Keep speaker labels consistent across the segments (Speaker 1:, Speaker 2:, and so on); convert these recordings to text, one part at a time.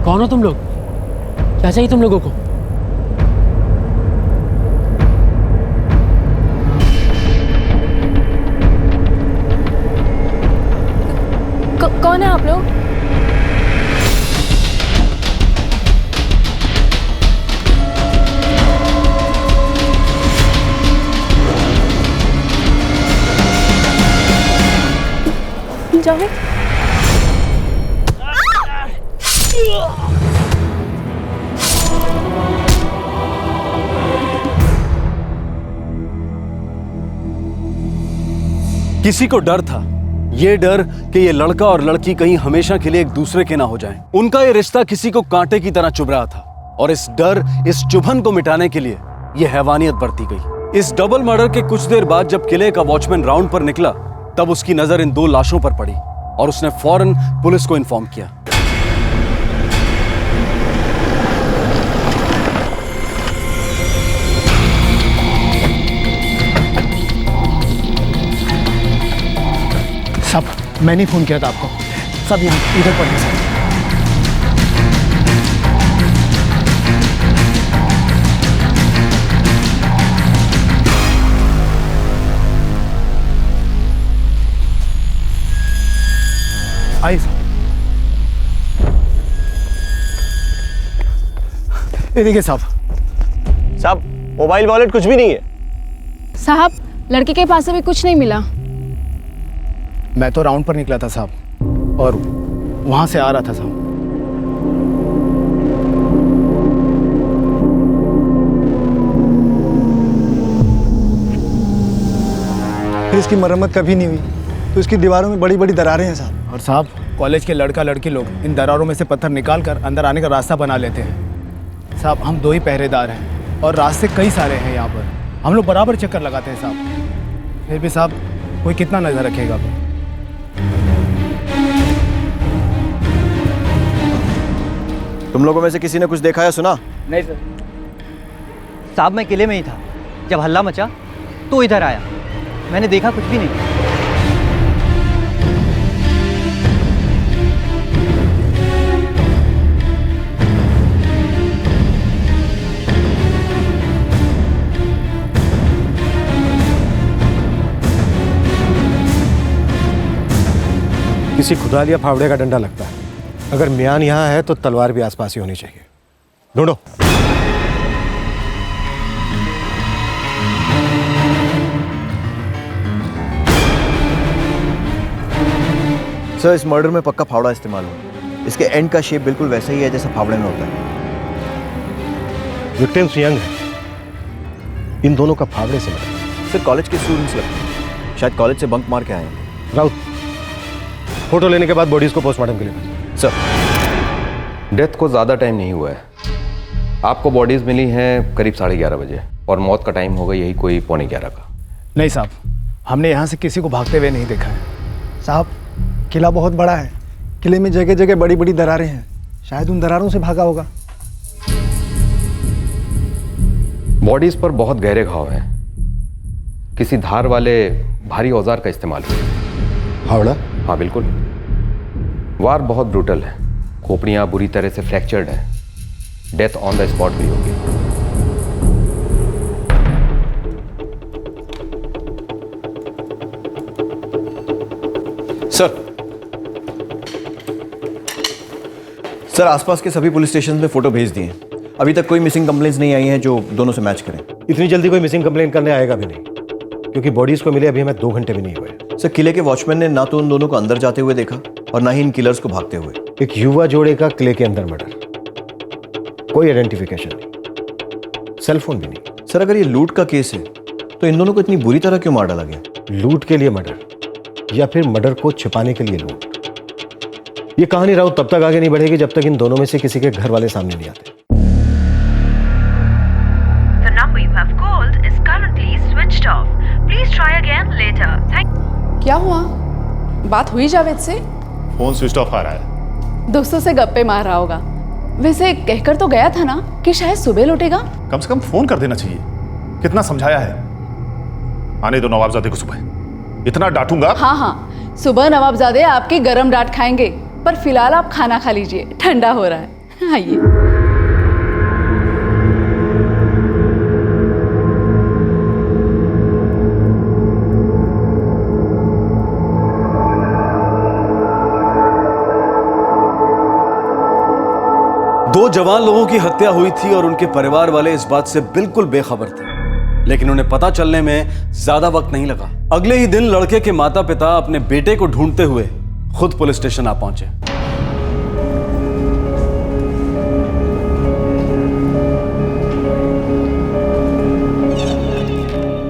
Speaker 1: कौन हो तुम लोग? क्या चाहिए तुम लोगों को?
Speaker 2: कौन है आप लोग? जावेद,
Speaker 3: किसी को डर था, ये डर कि ये लड़का और लड़की कहीं हमेशा के लिए एक दूसरे के ना हो जाएं। उनका ये रिश्ता किसी को कांटे की तरह चुभ रहा था और इस डर, इस चुभन को मिटाने के लिए ये हैवानियत बरती गई। इस डबल मर्डर के कुछ देर बाद जब किले का वॉचमैन राउंड पर निकला, तब उसकी नजर इन 2 लाशों पर पड़ी और उसने फौरन पुलिस को इन्फॉर्म किया।
Speaker 4: साहब, मैंने फोन किया था आपको। सब यहाँ इधर पड़े साहब। आइए साहब। ये देखिए साहब।
Speaker 5: साहब, मोबाइल वॉलेट कुछ भी नहीं है।
Speaker 2: साहब, लड़के के पास अभी कुछ नहीं मिला।
Speaker 4: मैं तो राउंड पर निकला था साहब और वहां से आ रहा था साहब।
Speaker 6: फिर इसकी मरम्मत कभी नहीं हुई तो इसकी दीवारों में बड़ी बड़ी दरारें हैं साहब।
Speaker 4: और साहब, कॉलेज के लड़का लड़की लोग इन दरारों में से पत्थर निकाल कर अंदर आने का रास्ता बना लेते हैं। साहब, हम 2 ही पहरेदार हैं और रास्ते कई सारे हैं यहाँ पर। हम लोग बराबर चक्कर लगाते हैं साहब। फिर भी साहब, कोई कितना नजर रखेगा?
Speaker 5: तुम लोगों में से किसी ने कुछ देखा या सुना?
Speaker 7: नहीं सर। साहब, मैं किले में ही था। जब हल्ला मचा तो इधर आया। मैंने देखा कुछ भी नहीं।
Speaker 8: किसी खुदाल या फावड़े का डंडा लगता है। अगर म्यान यहाँ है तो तलवार भी आसपास ही होनी चाहिए। ढूंढो।
Speaker 5: सर, इस मर्डर में पक्का फावड़ा इस्तेमाल हुआ। इसके एंड का शेप बिल्कुल वैसा ही है जैसा फावड़े में होता है।
Speaker 8: विक्टिम्स यंग है। इन दोनों का फावड़े से मर्डर।
Speaker 5: सर, कॉलेज के स्टूडेंट्स लगते हैं। शायद कॉलेज से बंक मार के आए हैं।
Speaker 8: राउत, फोटो लेने के बाद बॉडीज को पोस्टमार्टम के लिए भेजो।
Speaker 5: सर,
Speaker 9: डेथ को ज़्यादा टाइम नहीं हुआ है। आपको बॉडीज़ मिली हैं करीब 11:30 बजे और मौत का टाइम होगा यही कोई 11:15 का।
Speaker 4: नहीं साहब, हमने यहाँ से किसी को भागते हुए नहीं देखा है।
Speaker 6: साहब, किला बहुत बड़ा है। किले में जगह जगह बड़ी बड़ी दरारें हैं। शायद उन दरारों से भागा होगा।
Speaker 9: बॉडीज़ पर बहुत गहरे घाव हैं। किसी धार वाले भारी औजार का इस्तेमाल हुआ।
Speaker 8: फावड़ा?
Speaker 9: हाँ बिल्कुल। वार बहुत ब्रूटल है। खोपड़ियाँ बुरी तरह से फ्रैक्चर्ड हैं। डेथ ऑन द स्पॉट हुई होगी।
Speaker 5: सर, आसपास के सभी पुलिस स्टेशन में फोटो भेज दिए। अभी तक कोई मिसिंग कंप्लेंट्स नहीं आई हैं जो दोनों से मैच करें।
Speaker 8: इतनी जल्दी कोई मिसिंग कंप्लेंट करने आएगा भी नहीं, क्योंकि बॉडीज को मिले अभी हमें 2 घंटे भी नहीं हुए।
Speaker 5: सर, किले के वॉचमैन ने ना तो उन दोनों को अंदर जाते हुए देखा और ना ही इन किलर्स को भागते हुए।
Speaker 8: एक युवा जोड़े का किले के अंदर मर्डर, कोई आइडेंटिफिकेशन नहीं, सेलफोन भी नहीं।
Speaker 5: सर, अगर ये लूट का केस है तो इन दोनों को इतनी बुरी तरह क्यों मार डाला गया?
Speaker 8: लूट के लिए मर्डर या फिर मर्डर को छिपाने के लिए लूट? ये कहानी राउत तब तक आगे नहीं बढ़ेगी जब तक इन दोनों में से किसी के घर वाले सामने नहीं आते।
Speaker 10: The number you have called is currently switched off. Please try again later.
Speaker 2: क्या हुआ? बात हुई जावेद से?
Speaker 11: फोन स्विच ऑफ आ रहा है।
Speaker 2: दोस्तों से गप्पे मार रहा होगा। वैसे कहकर तो गया था ना कि शायद सुबह लौटेगा।
Speaker 11: कम से कम फोन कर देना चाहिए। कितना समझाया है। आने दो नवाबजादे को सुबह। इतना डांटूंगा।
Speaker 2: हाँ हाँ, सुबह नवाबजादे आपकी गरम डांट खाएंगे, पर फिलहाल आप खाना खा लीजिए, ठंडा हो रहा है। आइए।
Speaker 3: दो जवान लोगों की हत्या हुई थी और उनके परिवार वाले इस बात से बिल्कुल बेखबर थे, लेकिन उन्हें पता चलने में ज्यादा वक्त नहीं लगा। अगले ही दिन लड़के के माता पिता अपने बेटे को ढूंढते हुए खुद पुलिस स्टेशन आ पहुंचे।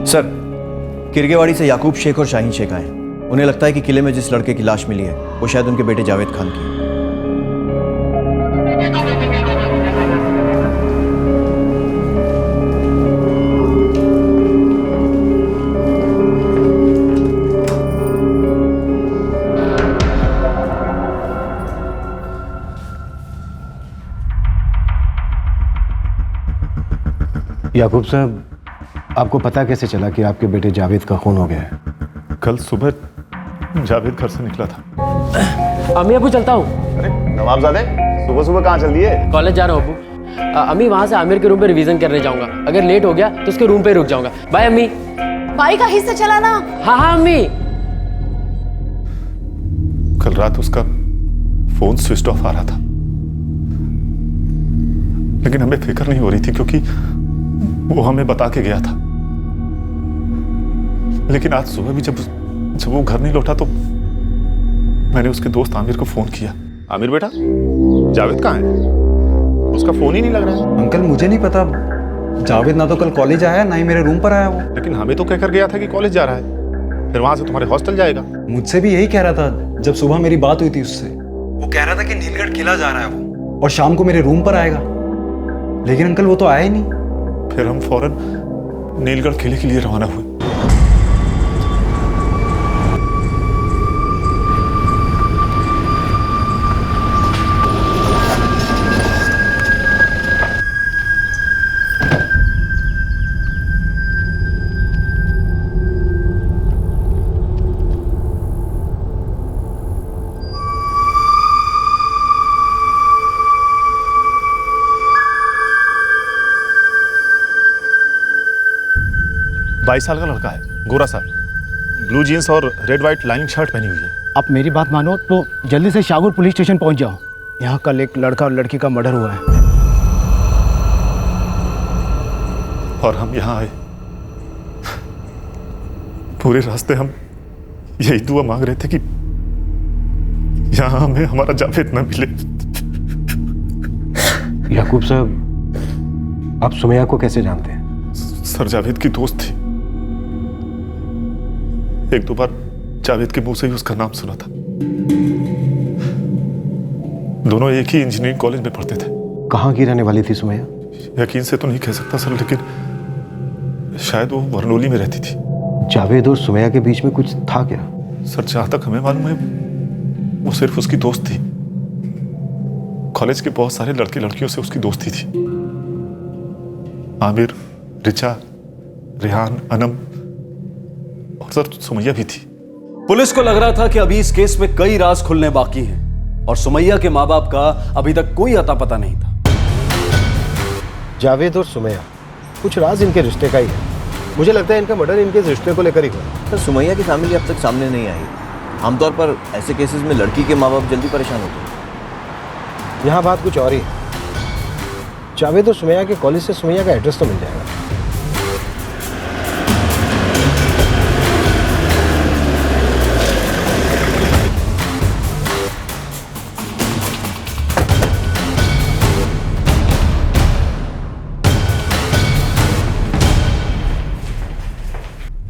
Speaker 5: सर, किरगेवाड़ी से याकूब शेख और शाहीन शेख आए। उन्हें लगता है कि किले में जिस लड़के की लाश मिली है वो शायद उनके बेटे जावेद खान की है।
Speaker 8: याकूब साहब, आपको पता कैसे चला कि आपके बेटे जावेद का खून हो गया है?
Speaker 11: कल सुबह जावेद घर से निकला था।
Speaker 1: अम्मी अबू चलता हूँ।
Speaker 11: अरे नवाबजादे, सुबह सुबह कहाँ चल दिए?
Speaker 1: कॉलेज जा रहा हूँ अबू। अम्मी वहाँ से आमिर के रूम पे रिवीजन करने जाऊंगा। अगर लेट हो गया तो उसके रूम पे रुक जाऊंगा। बाय अम्मी।
Speaker 2: बाइक आहिस्ते से चलाना।
Speaker 1: हाँ हाँ अम्मी।
Speaker 11: कल रात उसका फोन स्विच ऑफ आ रहा था, लेकिन हमें फिक्र नहीं हो रही थी क्योंकि वो हमें बता के गया था। लेकिन आज सुबह भी जब वो घर नहीं लौटा तो मैंने उसके दोस्त आमिर को फोन किया। आमिर बेटा, जावेद कहाँ है? उसका फोन ही नहीं लग रहा है।
Speaker 6: अंकल मुझे नहीं पता, जावेद ना तो कल कॉलेज आया ना ही मेरे रूम पर आया वो।
Speaker 11: लेकिन हमें तो कहकर गया था कि कॉलेज जा रहा है, फिर वहां से तुम्हारे हॉस्टल जाएगा।
Speaker 6: मुझसे भी यही कह रहा था जब सुबह मेरी बात हुई थी उससे। वो कह रहा था कि नीलगढ़ किला जा रहा है वो और शाम को मेरे रूम पर आएगा, लेकिन अंकल वो तो आया ही नहीं।
Speaker 11: फिर हम फौरन नीलगढ़ किले के लिए रवाना हुए। बाईस साल का लड़का है, गोरा सा, ब्लू जीन्स और रेड व्हाइट लाइनिंग शर्ट पहनी हुई है।
Speaker 4: आप मेरी बात मानो तो जल्दी से शाहपुर पुलिस स्टेशन पहुंच जाओ। यहाँ कल एक लड़का और लड़की का मर्डर हुआ है।
Speaker 11: और हम यहाँ आए, पूरे रास्ते हम यही दुआ मांग रहे थे कि यहाँ हमें हमारा जावेद न मिले।
Speaker 8: याकूब साहब, आप सुमैया को कैसे जानते हैं?
Speaker 11: सर, जावेद की दोस्त थी। एक दो बार जावेद के मुंह से ही उसका नाम सुना था। दोनों एक ही इंजीनियरिंग कॉलेज में पढ़ते थे।
Speaker 8: कहाँ की रहने वाली थी सुमैया?
Speaker 11: यकीन से तो नहीं कह सकता सर, लेकिन शायद वो बरनौली में रहती थी।
Speaker 8: जावेद और सुमैया के बीच में कुछ था क्या?
Speaker 11: सर, जहां तक हमें मालूम है वो सिर्फ उसकी दोस्त थी। कॉलेज के बहुत सारे लड़के लड़कियों से उसकी दोस्ती थी। आमिर, रिचा, रेहान, अनम और सर सुमैया भी थी।
Speaker 3: पुलिस को लग रहा था कि अभी इस केस में कई राज खुलने बाकी हैं और सुमैया के माँ बाप का अभी तक कोई अता पता नहीं था।
Speaker 8: जावेद और सुमैया, कुछ राज इनके रिश्ते का ही है। मुझे लगता है इनका मर्डर इनके रिश्ते को लेकर ही हुआ।
Speaker 5: सर, सुमैया की फैमिली अब तक सामने नहीं आई। आमतौर पर ऐसे केसेस में लड़की के माँ बाप जल्दी परेशान होते हैं।
Speaker 8: यहाँ बात कुछ और ही है। जावेद और सुमैया के कॉलेज से सुमैया का एड्रेस तो मिल जाएगा।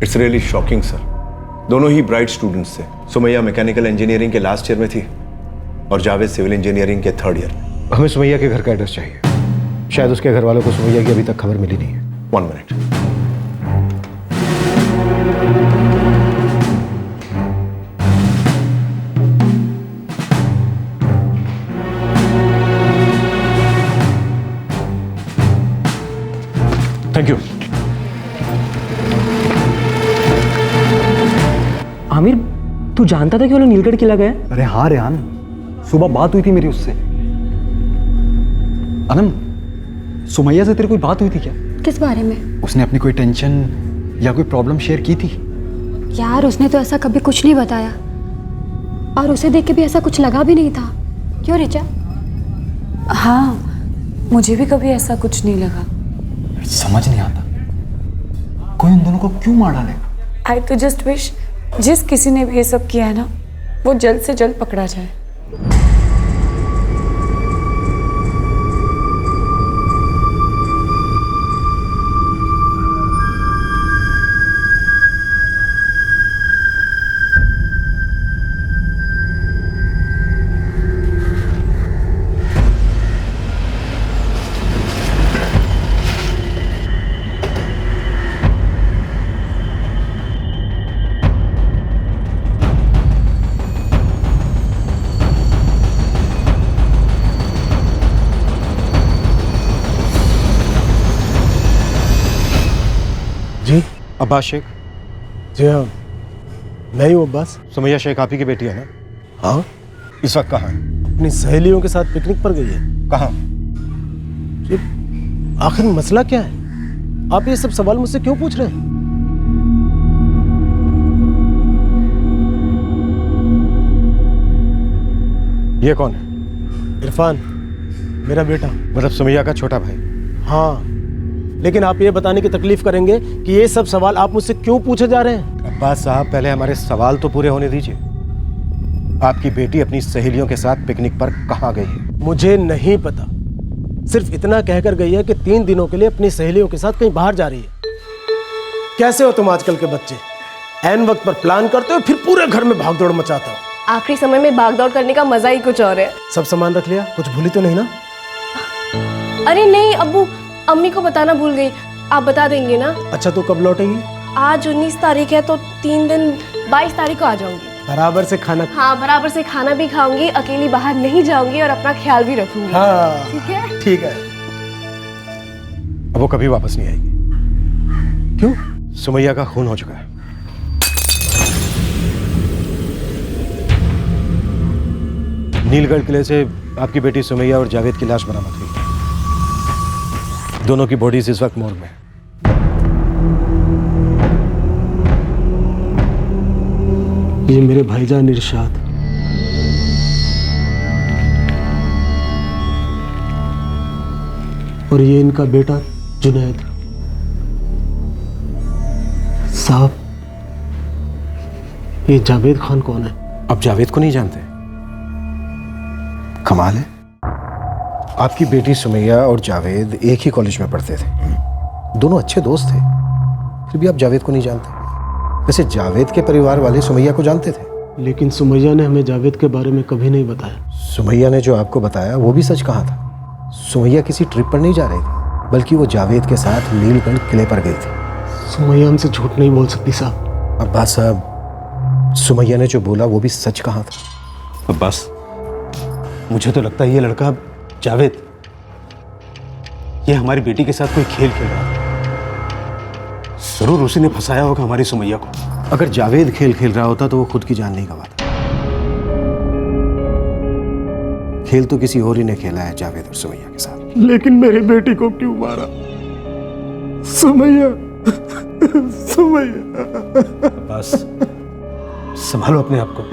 Speaker 5: It's really shocking sir. दोनों ही ब्राइट स्टूडेंट्स थे। सुमैया मैकेनिकल इंजीनियरिंग के लास्ट ईयर में थी और जावेद सिविल इंजीनियरिंग के थर्ड ईयर में।
Speaker 8: हमें सुमैया के घर का एड्रेस चाहिए। शायद उसके घर वालों को सुमैया की अभी तक खबर मिली नहीं है।
Speaker 5: 1 मिनट।
Speaker 8: Thank you.
Speaker 1: आमिर, तू जानता था कि वो लोग नीलगढ़ किला गए?
Speaker 6: अरे हाँ रेहान, सुबह बात हुई थी मेरी उससे। अनम, सुमैया से तेरी कोई बात हुई थी क्या?
Speaker 12: किस बारे में?
Speaker 6: उसने अपनी कोई टेंशन या कोई प्रॉब्लम शेयर की थी?
Speaker 12: यार उसने तो ऐसा कभी कुछ नहीं बताया, और उसे देख के भी ऐसा कुछ लगा भी नहीं था। क्यों रिचा?
Speaker 2: हाँ, मुझे भी कभी ऐसा कुछ नहीं लगा।
Speaker 6: समझ नहीं आता कोई उन दोनों को क्यों मार डालेगा।
Speaker 2: आई तो जस्ट विश जिस किसी ने भी ये सब किया है ना, वो जल्द से जल्द पकड़ा जाए।
Speaker 8: जी अब्बास शेख।
Speaker 3: जी हाँ, मैं ही हूँ अब्बास।
Speaker 8: सुमैया शेख आप ही की बेटी है ना?
Speaker 3: हाँ।
Speaker 8: इस वक्त कहाँ है?
Speaker 3: अपनी सहेलियों के साथ पिकनिक पर गई है।
Speaker 8: कहाँ?
Speaker 3: जी, आखिर मसला क्या है? आप ये सब सवाल मुझसे क्यों पूछ रहे हैं?
Speaker 8: ये कौन है?
Speaker 3: इरफान, मेरा बेटा।
Speaker 8: मतलब सुमैया का छोटा भाई?
Speaker 3: हाँ, लेकिन आप ये बताने की तकलीफ करेंगे कि ये सब सवाल आप मुझसे क्यों पूछे जा रहे हैं?
Speaker 8: अब्बास साहब, पहले हमारे सवाल तो पूरे होने दीजिए। आपकी बेटी अपनी सहेलियों के साथ पिकनिक पर कहाँ गई है?
Speaker 3: मुझे नहीं पता, सिर्फ इतना कहकर गई है कि 3 दिनों के लिए अपनी सहेलियों के साथ कहीं बाहर जा रही है। कैसे हो तुम आजकल के बच्चे? ऐन वक्त पर प्लान करते हो, फिर पूरे घर में भागदौड़ मचाते हो।
Speaker 13: आखिरी समय में भागदौड़ करने का मजा ही कुछ और है।
Speaker 3: सब सामान रख लिया? कुछ भूली तो नहीं ना?
Speaker 13: अरे नहीं अब्बू, अम्मी को बताना भूल गई। आप बता देंगे ना?
Speaker 3: अच्छा, तो कब लौटेगी?
Speaker 13: आज 19 तारीख है तो 3 दिन 22 तारीख को आ जाऊंगी।
Speaker 3: बराबर से खाना?
Speaker 13: हाँ, बराबर से खाना भी खाऊंगी, अकेली बाहर नहीं जाऊंगी और अपना ख्याल भी रखूंगी।
Speaker 3: हाँ,
Speaker 13: ठीक है?
Speaker 3: ठीक है।
Speaker 8: अब वो कभी वापस नहीं आएगी।
Speaker 3: क्यों?
Speaker 8: सुमैया का खून हो चुका है। नीलगढ़ किले से आपकी बेटी सुमैया और जावेद की लाश बरामद हुई। दोनों की बॉडीज इस वक्त मोर्ग में है।
Speaker 3: ये मेरे भाईजान इरशाद, और ये इनका बेटा जुनैद। साहब, ये जावेद खान कौन है?
Speaker 8: अब जावेद को नहीं जानते? कमाल है। आपकी बेटी सुमैया और जावेद एक ही कॉलेज में पढ़ते थे, दोनों अच्छे दोस्त थे, फिर भी आप जावेद को नहीं जानते। वैसे जावेद के परिवार वाले सुमैया को जानते थे?
Speaker 3: लेकिन सुमैया ने हमें जावेद के बारे में कभी नहीं बताया।
Speaker 8: सुमैया ने जो आपको बताया वो भी सच कहा था। सुमैया किसी ट्रिप पर नहीं जा रही थी, बल्कि वो जावेद के साथ नीलगढ़ किले पर गई थी।
Speaker 3: सुमैया हमसे झूठ नहीं बोल सकती साहब।
Speaker 8: अब्बास साहब, सुमैया ने जो बोला वो भी सच कहा था।
Speaker 3: अब्बास, मुझे तो लगता है ये लड़का जावेद, ये हमारी बेटी के साथ कोई खेल खेल रहा है। जरूर उसी ने फंसाया होगा हमारी सुमैया को।
Speaker 8: अगर जावेद खेल खेल रहा होता तो वो खुद की जान नहीं गंवाता। खेल तो किसी और ही ने खेला है जावेद और सुमैया के साथ।
Speaker 3: लेकिन मेरी बेटी को क्यों मारा? सुमैया, सुमैया।
Speaker 8: बस
Speaker 3: संभालो अपने आप को।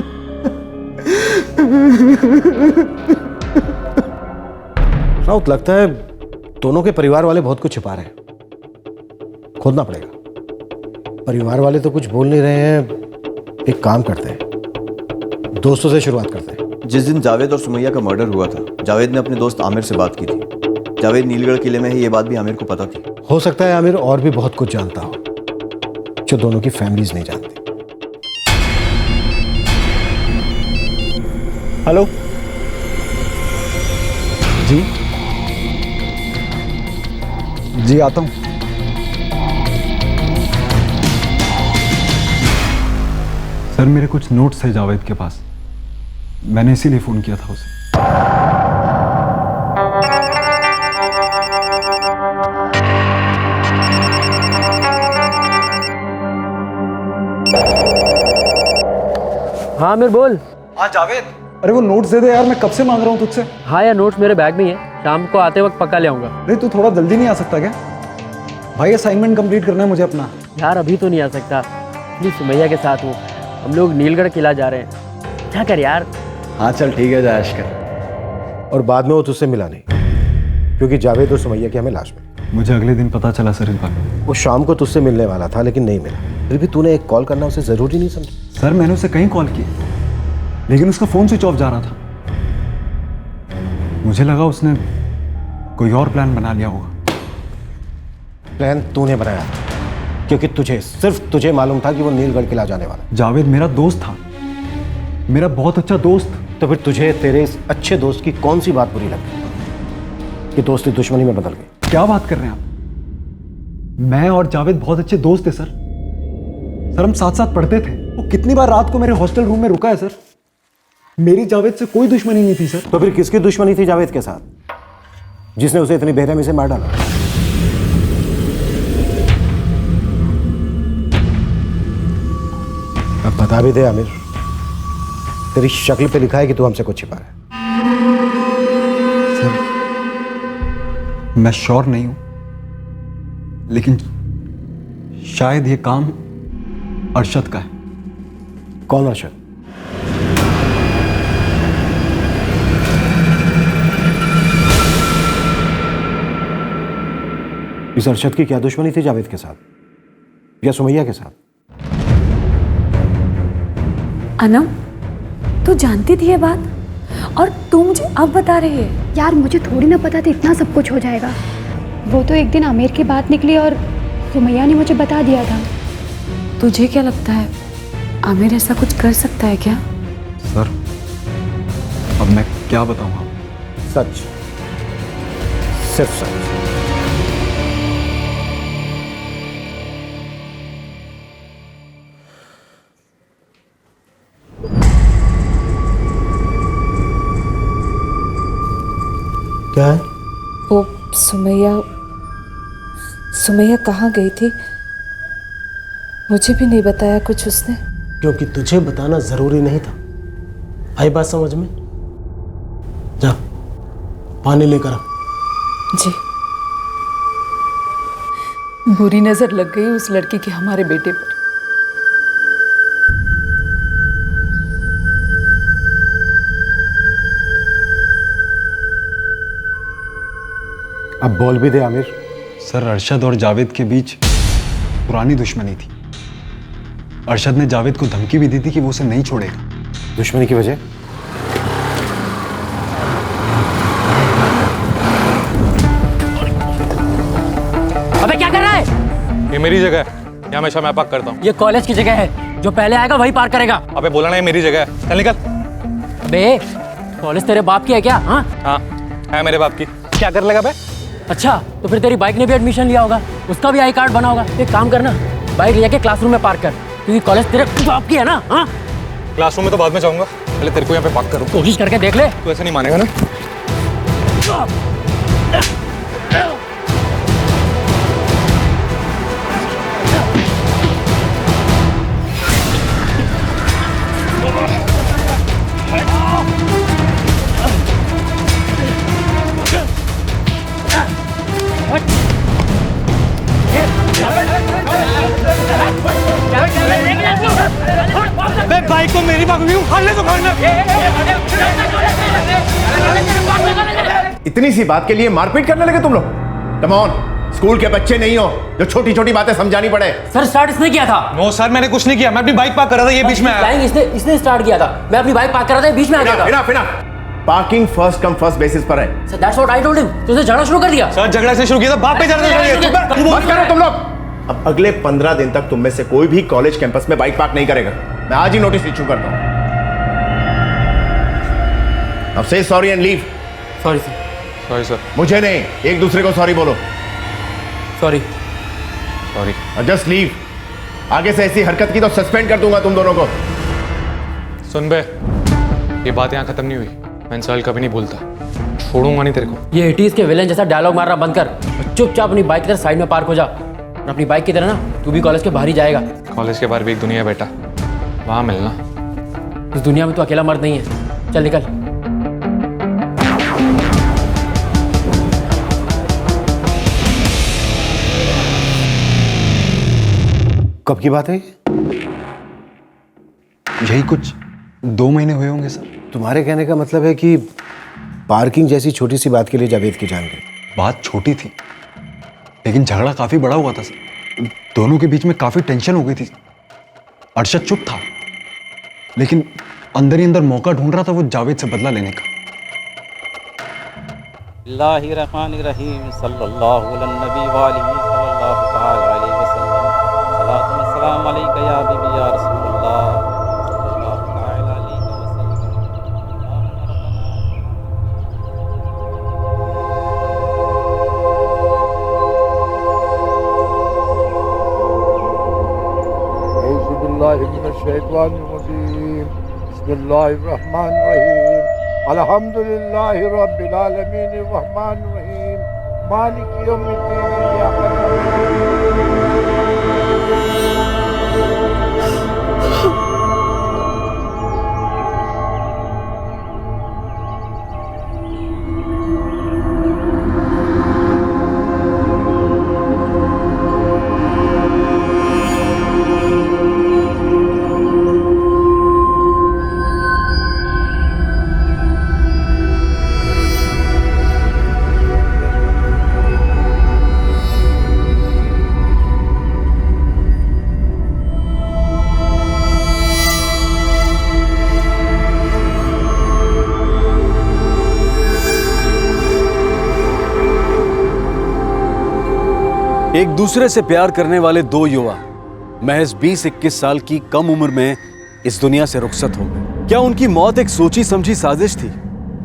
Speaker 8: राउत, लगता है दोनों के परिवार वाले बहुत कुछ छिपा रहे हैं। खोदना पड़ेगा। परिवार वाले तो कुछ बोल नहीं रहे हैं। एक काम करते हैं, दोस्तों से शुरुआत करते हैं।
Speaker 14: जिस दिन जावेद और सुमैया का मर्डर हुआ था, जावेद ने अपने दोस्त आमिर से बात की थी। जावेद नीलगढ़ किले में है, ये बात भी आमिर को पता थी।
Speaker 8: हो सकता है आमिर और भी बहुत कुछ जानता हो जो दोनों की फैमिलीज नहीं जानती।
Speaker 4: हेलो जी। जी आता हूँ।
Speaker 6: सर, मेरे कुछ नोट्स थे जावेद के पास, मैंने इसीलिए फोन किया था उसे।
Speaker 1: हाँ आमिर बोल।
Speaker 6: हाँ जावेद, अरे वो नोट्स दे दे यार, मैं कब से मांग रहा हूँ तुझसे।
Speaker 1: हाँ यार, नोट्स मेरे बैग में ही है, शाम को आते वक्त पक्का ले आऊंगा।
Speaker 6: अरे तू थोड़ा जल्दी नहीं आ सकता क्या? भाई असाइनमेंट कंप्लीट करना है मुझे अपना।
Speaker 1: यार अभी तो नहीं आ सकता, प्लीज सुमैया के साथ हूँ, हम लोग नीलगढ़ किला जा रहे हैं, क्या कर यार।
Speaker 6: हाँ चल ठीक है, जा ऐश कर।
Speaker 8: और बाद में वो तुझसे मिला नहीं, क्योंकि जावेद और सुमैया की हमें लाश मिली।
Speaker 6: मुझे अगले दिन पता चला सर इस बात।
Speaker 8: वो शाम को तुझसे मिलने वाला था लेकिन नहीं मिला, फिर भी तूने एक कॉल करना उसे जरूरी नहीं समझा?
Speaker 6: सर मैंने उसे कहीं कॉल किया लेकिन उसका फोन स्विच ऑफ जा रहा था। मुझे लगा उसने कोई और प्लान बना लिया होगा।
Speaker 8: प्लान तूने बनाया क्योंकि सिर्फ तुझे मालूम था कि वो नीलगढ़ किला जाने वाला।
Speaker 6: जावेद मेरा दोस्त था, मेरा बहुत अच्छा दोस्त।
Speaker 8: तो फिर तुझे तेरे इस अच्छे दोस्त की कौन सी बात बुरी लगी कि दोस्ती दुश्मनी में बदल गई?
Speaker 6: क्या बात कर रहे हैं आप? मैं और जावेद बहुत अच्छे दोस्त थे सर। सर हम साथ साथ पढ़ते थे। वो कितनी बार रात को मेरे हॉस्टल रूम में रुका है सर। मेरी जावेद से कोई दुश्मनी नहीं थी सर।
Speaker 8: तो फिर किसकी दुश्मनी थी जावेद के साथ, जिसने उसे इतनी बेरहमी से मार डाला? अब बता भी दे आमिर, तेरी शक्ल पे लिखा है कि तू हमसे कुछ छिपा है।
Speaker 6: सर मैं श्योर नहीं हूं, लेकिन शायद ये काम अरशद का है।
Speaker 8: कौन अरशद? इस अरशद की क्या दुश्मनी थी जावेद के साथ या सुमैया के साथ?
Speaker 12: अनम, तू जानती थी ये बात और तू मुझे अब बता रही है? यार मुझे थोड़ी ना पता था इतना सब कुछ हो जाएगा। वो तो एक दिन आमिर की बात निकली और सुमैया ने मुझे बता दिया था। तुझे क्या लगता है आमिर ऐसा कुछ कर सकता है क्या?
Speaker 6: सर अब मैं क्या बताऊंगा?
Speaker 8: सच, सिर्फ सच। क्या है?
Speaker 15: वो सुमैया कहाँ गई थी? मुझे भी नहीं बताया कुछ उसने।
Speaker 16: क्योंकि तुझे बताना जरूरी नहीं था। आई बात समझ में? जा पानी लेकर आ।
Speaker 2: जी। बुरी नजर लग गई उस लड़की की हमारे बेटे पर।
Speaker 8: अब बोल भी दे आमिर।
Speaker 6: सर अरशद और जावेद के बीच पुरानी दुश्मनी थी। अरशद ने जावेद को धमकी भी दी थी कि वो उसे नहीं छोड़ेगा।
Speaker 8: दुश्मनी की वजह?
Speaker 1: अबे क्या कर रहा है?
Speaker 11: ये मेरी जगह है, यहाँ हमेशा मैं पार्क करता हूँ।
Speaker 1: ये कॉलेज की जगह है, जो पहले आएगा वही पार्क करेगा।
Speaker 11: अबे बोला ना ये मेरी जगह है, चल निकल।
Speaker 1: अबे कॉलेज तेरे बाप की है क्या? हाँ
Speaker 11: है मेरे बाप की। क्या कर लेगा बे?
Speaker 1: अच्छा तो फिर तेरी बाइक ने भी एडमिशन लिया होगा, उसका भी आई कार्ड बना होगा। एक काम करना, बाइक लेके क्लासरूम में पार्क कर, क्योंकि कॉलेज तेरे बाप की है ना। हाँ
Speaker 11: क्लासरूम में तो बाद में जाऊंगा, पहले तेरे को यहाँ पे पार्क करूँ।
Speaker 1: कोशिश करके देख ले।
Speaker 11: तू ऐसे नहीं मानेगा ना।
Speaker 17: मैं बाइक को मेरी भाग हूँ, हल्ले तो खाना।
Speaker 5: इतनी सी बात के लिए मारपीट करने लगे तुम लोग? कम ऑन, स्कूल के बच्चे नहीं हो जो छोटी छोटी बातें समझानी पड़े।
Speaker 1: सर स्टार्ट इसने किया था।
Speaker 11: नो सर मैंने कुछ नहीं किया, मैं अपनी बाइक पार्क कर रहा था, ये बीच में आया।
Speaker 1: इसने स्टार्ट किया था, मैं अपनी बाइक पार्क कर रहा था, ये बीच में आ गया था।
Speaker 5: enough। Parking first come first basis पर है।
Speaker 1: Sir that's what I told him. तूने झगड़ा शुरू कर दिया।
Speaker 11: सर झगड़ा से शुरू किया था, बाप पे
Speaker 5: बंद करो तुम लोग। अब अगले 15 दिन तक तुम में से कोई भी कॉलेज कैंपस में बाइक पार्क नहीं करेगा। मैं आज ही नोटिस इशू करता हूं। अब से sorry and leave.
Speaker 1: Sorry sir.
Speaker 11: Sorry sir.
Speaker 5: मुझे नहीं, एक दूसरे को सॉरी बोलो।
Speaker 1: सॉरी।
Speaker 11: सॉरी।
Speaker 5: और जस्ट लीव। आगे से ऐसी हरकत की तो सस्पेंड कर दूंगा तुम दोनों को।
Speaker 11: सुन बे, ये बात यहाँ खत्म नहीं हुई। मैं इंसान कभी नहीं भूलता, छोड़ूंगा नहीं तेरे को।
Speaker 1: ये 80s के विलेन जैसा डायलॉग मारना बंद कर, चुपचाप अपनी बाइक की तरह साइड में पार्क हो जा। और अपनी बाइक की तरह ना तू भी कॉलेज के बाहर ही जाएगा।
Speaker 11: कॉलेज के बाहर भी एक दुनिया है बेटा, वहां मिलना।
Speaker 1: इस दुनिया में तू अकेला मर्द नहीं है, चल निकल।
Speaker 8: कब की बात है?
Speaker 6: यही कुछ 2 महीने हुए होंगे सर।
Speaker 8: तुम्हारे कहने का मतलब है कि पार्किंग जैसी छोटी सी बात के लिए जावेद की जान गई?
Speaker 6: बात छोटी थी लेकिन झगड़ा काफी बड़ा हुआ था सर। दोनों के बीच में काफी टेंशन हो गई थी। अरशद चुप था लेकिन अंदर ही अंदर मौका ढूंढ रहा था वो जावेद से बदला लेने का।
Speaker 18: बिस्मिल्लाहिर्रहमानिर्रहीम सल्लल्लाहु अलैहि सल्लल्लाहु तआला अलैहि वसल्लम सलातु व सलाम अलैका या हबीबी या रसूलल्लाह सल्लल्लाहु तआला अलैहि
Speaker 19: औज़ु बिल्लाहि मिनश शैतानिर रजीम बिस्मिल्लाहिर रहमानिर रहीम अल्हम्दुलिल्लाहि रब्बिल आलमीन अर्रहमानिर रहीम मालिकि यौमिद्दीन इय्याका
Speaker 3: एक दूसरे से प्यार करने वाले दो युवा महज 20-21 साल की कम उम्र में इस दुनिया से रुखसत हो गए। क्या उनकी मौत एक सोची समझी साजिश थी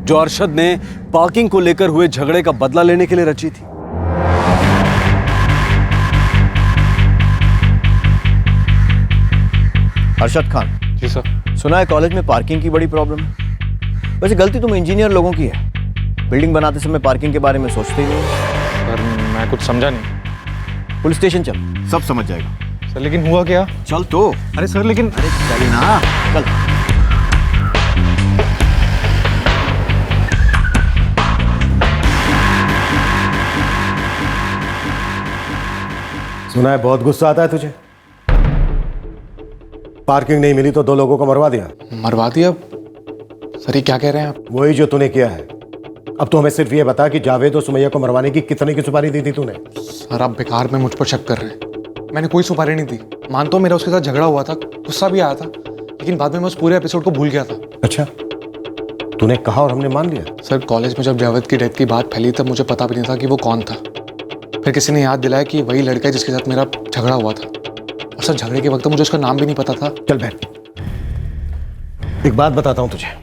Speaker 3: जो अरशद ने पार्किंग को लेकर हुए झगड़े का बदला लेने के लिए रची थी?
Speaker 14: अरशद खान।
Speaker 11: जी सर।
Speaker 14: सुना है कॉलेज में पार्किंग की बड़ी प्रॉब्लम है। वैसे गलती तुम इंजीनियर लोगों की है। बिल्डिंग बनाते समय पार्किंग के बारे में सोचते ही नहीं।
Speaker 11: सर मैं कुछ समझा नहीं।
Speaker 14: पुलिस स्टेशन चल, सब समझ जाएगा।
Speaker 11: सर लेकिन हुआ क्या?
Speaker 14: चल तो।
Speaker 11: अरे सर लेकिन
Speaker 14: अरे चल ना, चल।
Speaker 8: सुना है बहुत गुस्सा आता है तुझे। पार्किंग नहीं मिली तो 2 लोगों को मरवा दिया।
Speaker 11: मरवा दिया? सर ये क्या कह रहे हैं आप?
Speaker 8: वही जो तूने किया है। अब तो हमें सिर्फ ये बता कि जावेद और सुमैया को मरवाने की कितने की सुपारी दी थी तूने?
Speaker 11: सर आप बेकार में मुझ पर शक कर रहे हैं। मैंने कोई सुपारी नहीं दी। मानता हूं मेरा उसके साथ झगड़ा हुआ था, गुस्सा भी आया था, लेकिन बाद में मैं उस पूरे एपिसोड को भूल गया था।
Speaker 8: अच्छा, तूने कहा और हमने मान लिया?
Speaker 11: सर कॉलेज में जब जावेद की डेथ की बात फैली तब मुझे पता भी नहीं था कि वो कौन था। फिर किसी ने याद दिलाया कि वही लड़का है जिसके साथ मेरा झगड़ा हुआ था। और सर झगड़े के वक्त मुझे उसका नाम भी नहीं पता था।
Speaker 8: चल बैठ, एक बात बताता हूं तुझे।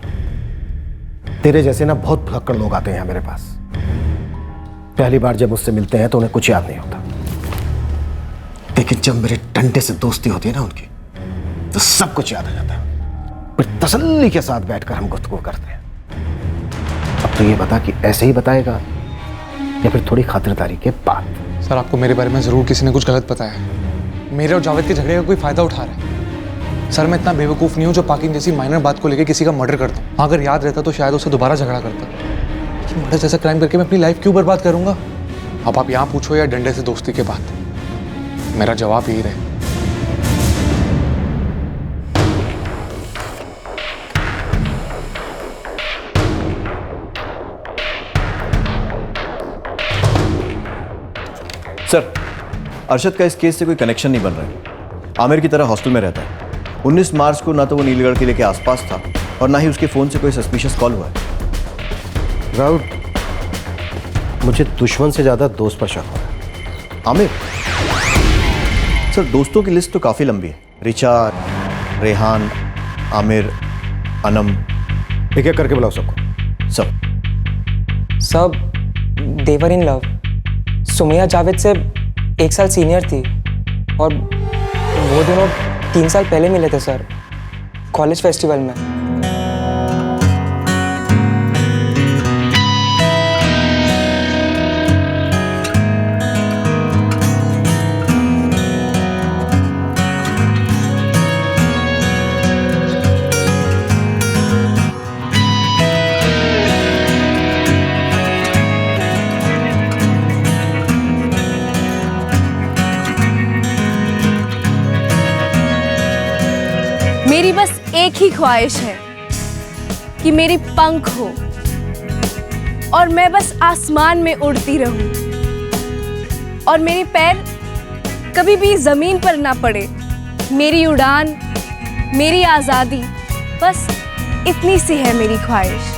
Speaker 8: तेरे जैसे ना बहुत भुलक्कड़ लोग आते हैं मेरे पास। पहली बार जब मुझसे मिलते हैं तो उन्हें कुछ याद नहीं होता, लेकिन जब मेरे डंडे से दोस्ती होती है ना उनकी, तो सब कुछ याद आ जाता है। फिर तसल्ली के साथ बैठकर हम गुफ्तगू करते हैं। अब तो ये बता कि ऐसे ही बताएगा या फिर थोड़ी खातिरदारी के बाद?
Speaker 11: सर आपको मेरे बारे में जरूर किसी ने कुछ गलत बताया है। मेरे और जावेद के झगड़े का कोई फायदा उठा रहा है। सर मैं इतना बेवकूफ़ नहीं हूँ जो पार्किंग जैसी माइनर बात को लेकर किसी का मर्डर करता हूँ। अगर याद रहता तो शायद उससे दोबारा झगड़ा करता। कि मर्डर जैसा क्राइम करके मैं अपनी लाइफ क्यों बर्बाद करूंगा? अब आप यहाँ पूछो या डंडे से दोस्ती के बाद, मेरा जवाब यही रहे।
Speaker 14: सर अरशद का इस केस से कोई कनेक्शन नहीं बन रहा है। आमिर की तरह हॉस्टल में रहता है। 19 मार्च को ना तो वो नीलगढ़ किले के आसपास था और ना ही उसके फोन से कोई सस्पिशियस कॉल हुआ है।
Speaker 8: राहुल, मुझे दुश्मन से ज्यादा दोस्त पर शक हो रहा है।
Speaker 14: आमिर? सर दोस्तों की लिस्ट तो काफी लंबी है। रिचा, रेहान, आमिर, अनम।
Speaker 8: एक एक करके बुलाओ सबको।
Speaker 20: सब देवर इन लव। सुमैया जावेद से 1 साल सीनियर थी और वो दोनों 3 साल पहले मिले थे सर, कॉलेज फेस्टिवल में।
Speaker 13: मेरी बस एक ही ख्वाहिश है कि मेरी पंख हो और मैं बस आसमान में उड़ती रहूं और मेरे पैर कभी भी जमीन पर ना पड़े। मेरी उड़ान, मेरी आज़ादी, बस इतनी सी है मेरी ख्वाहिश।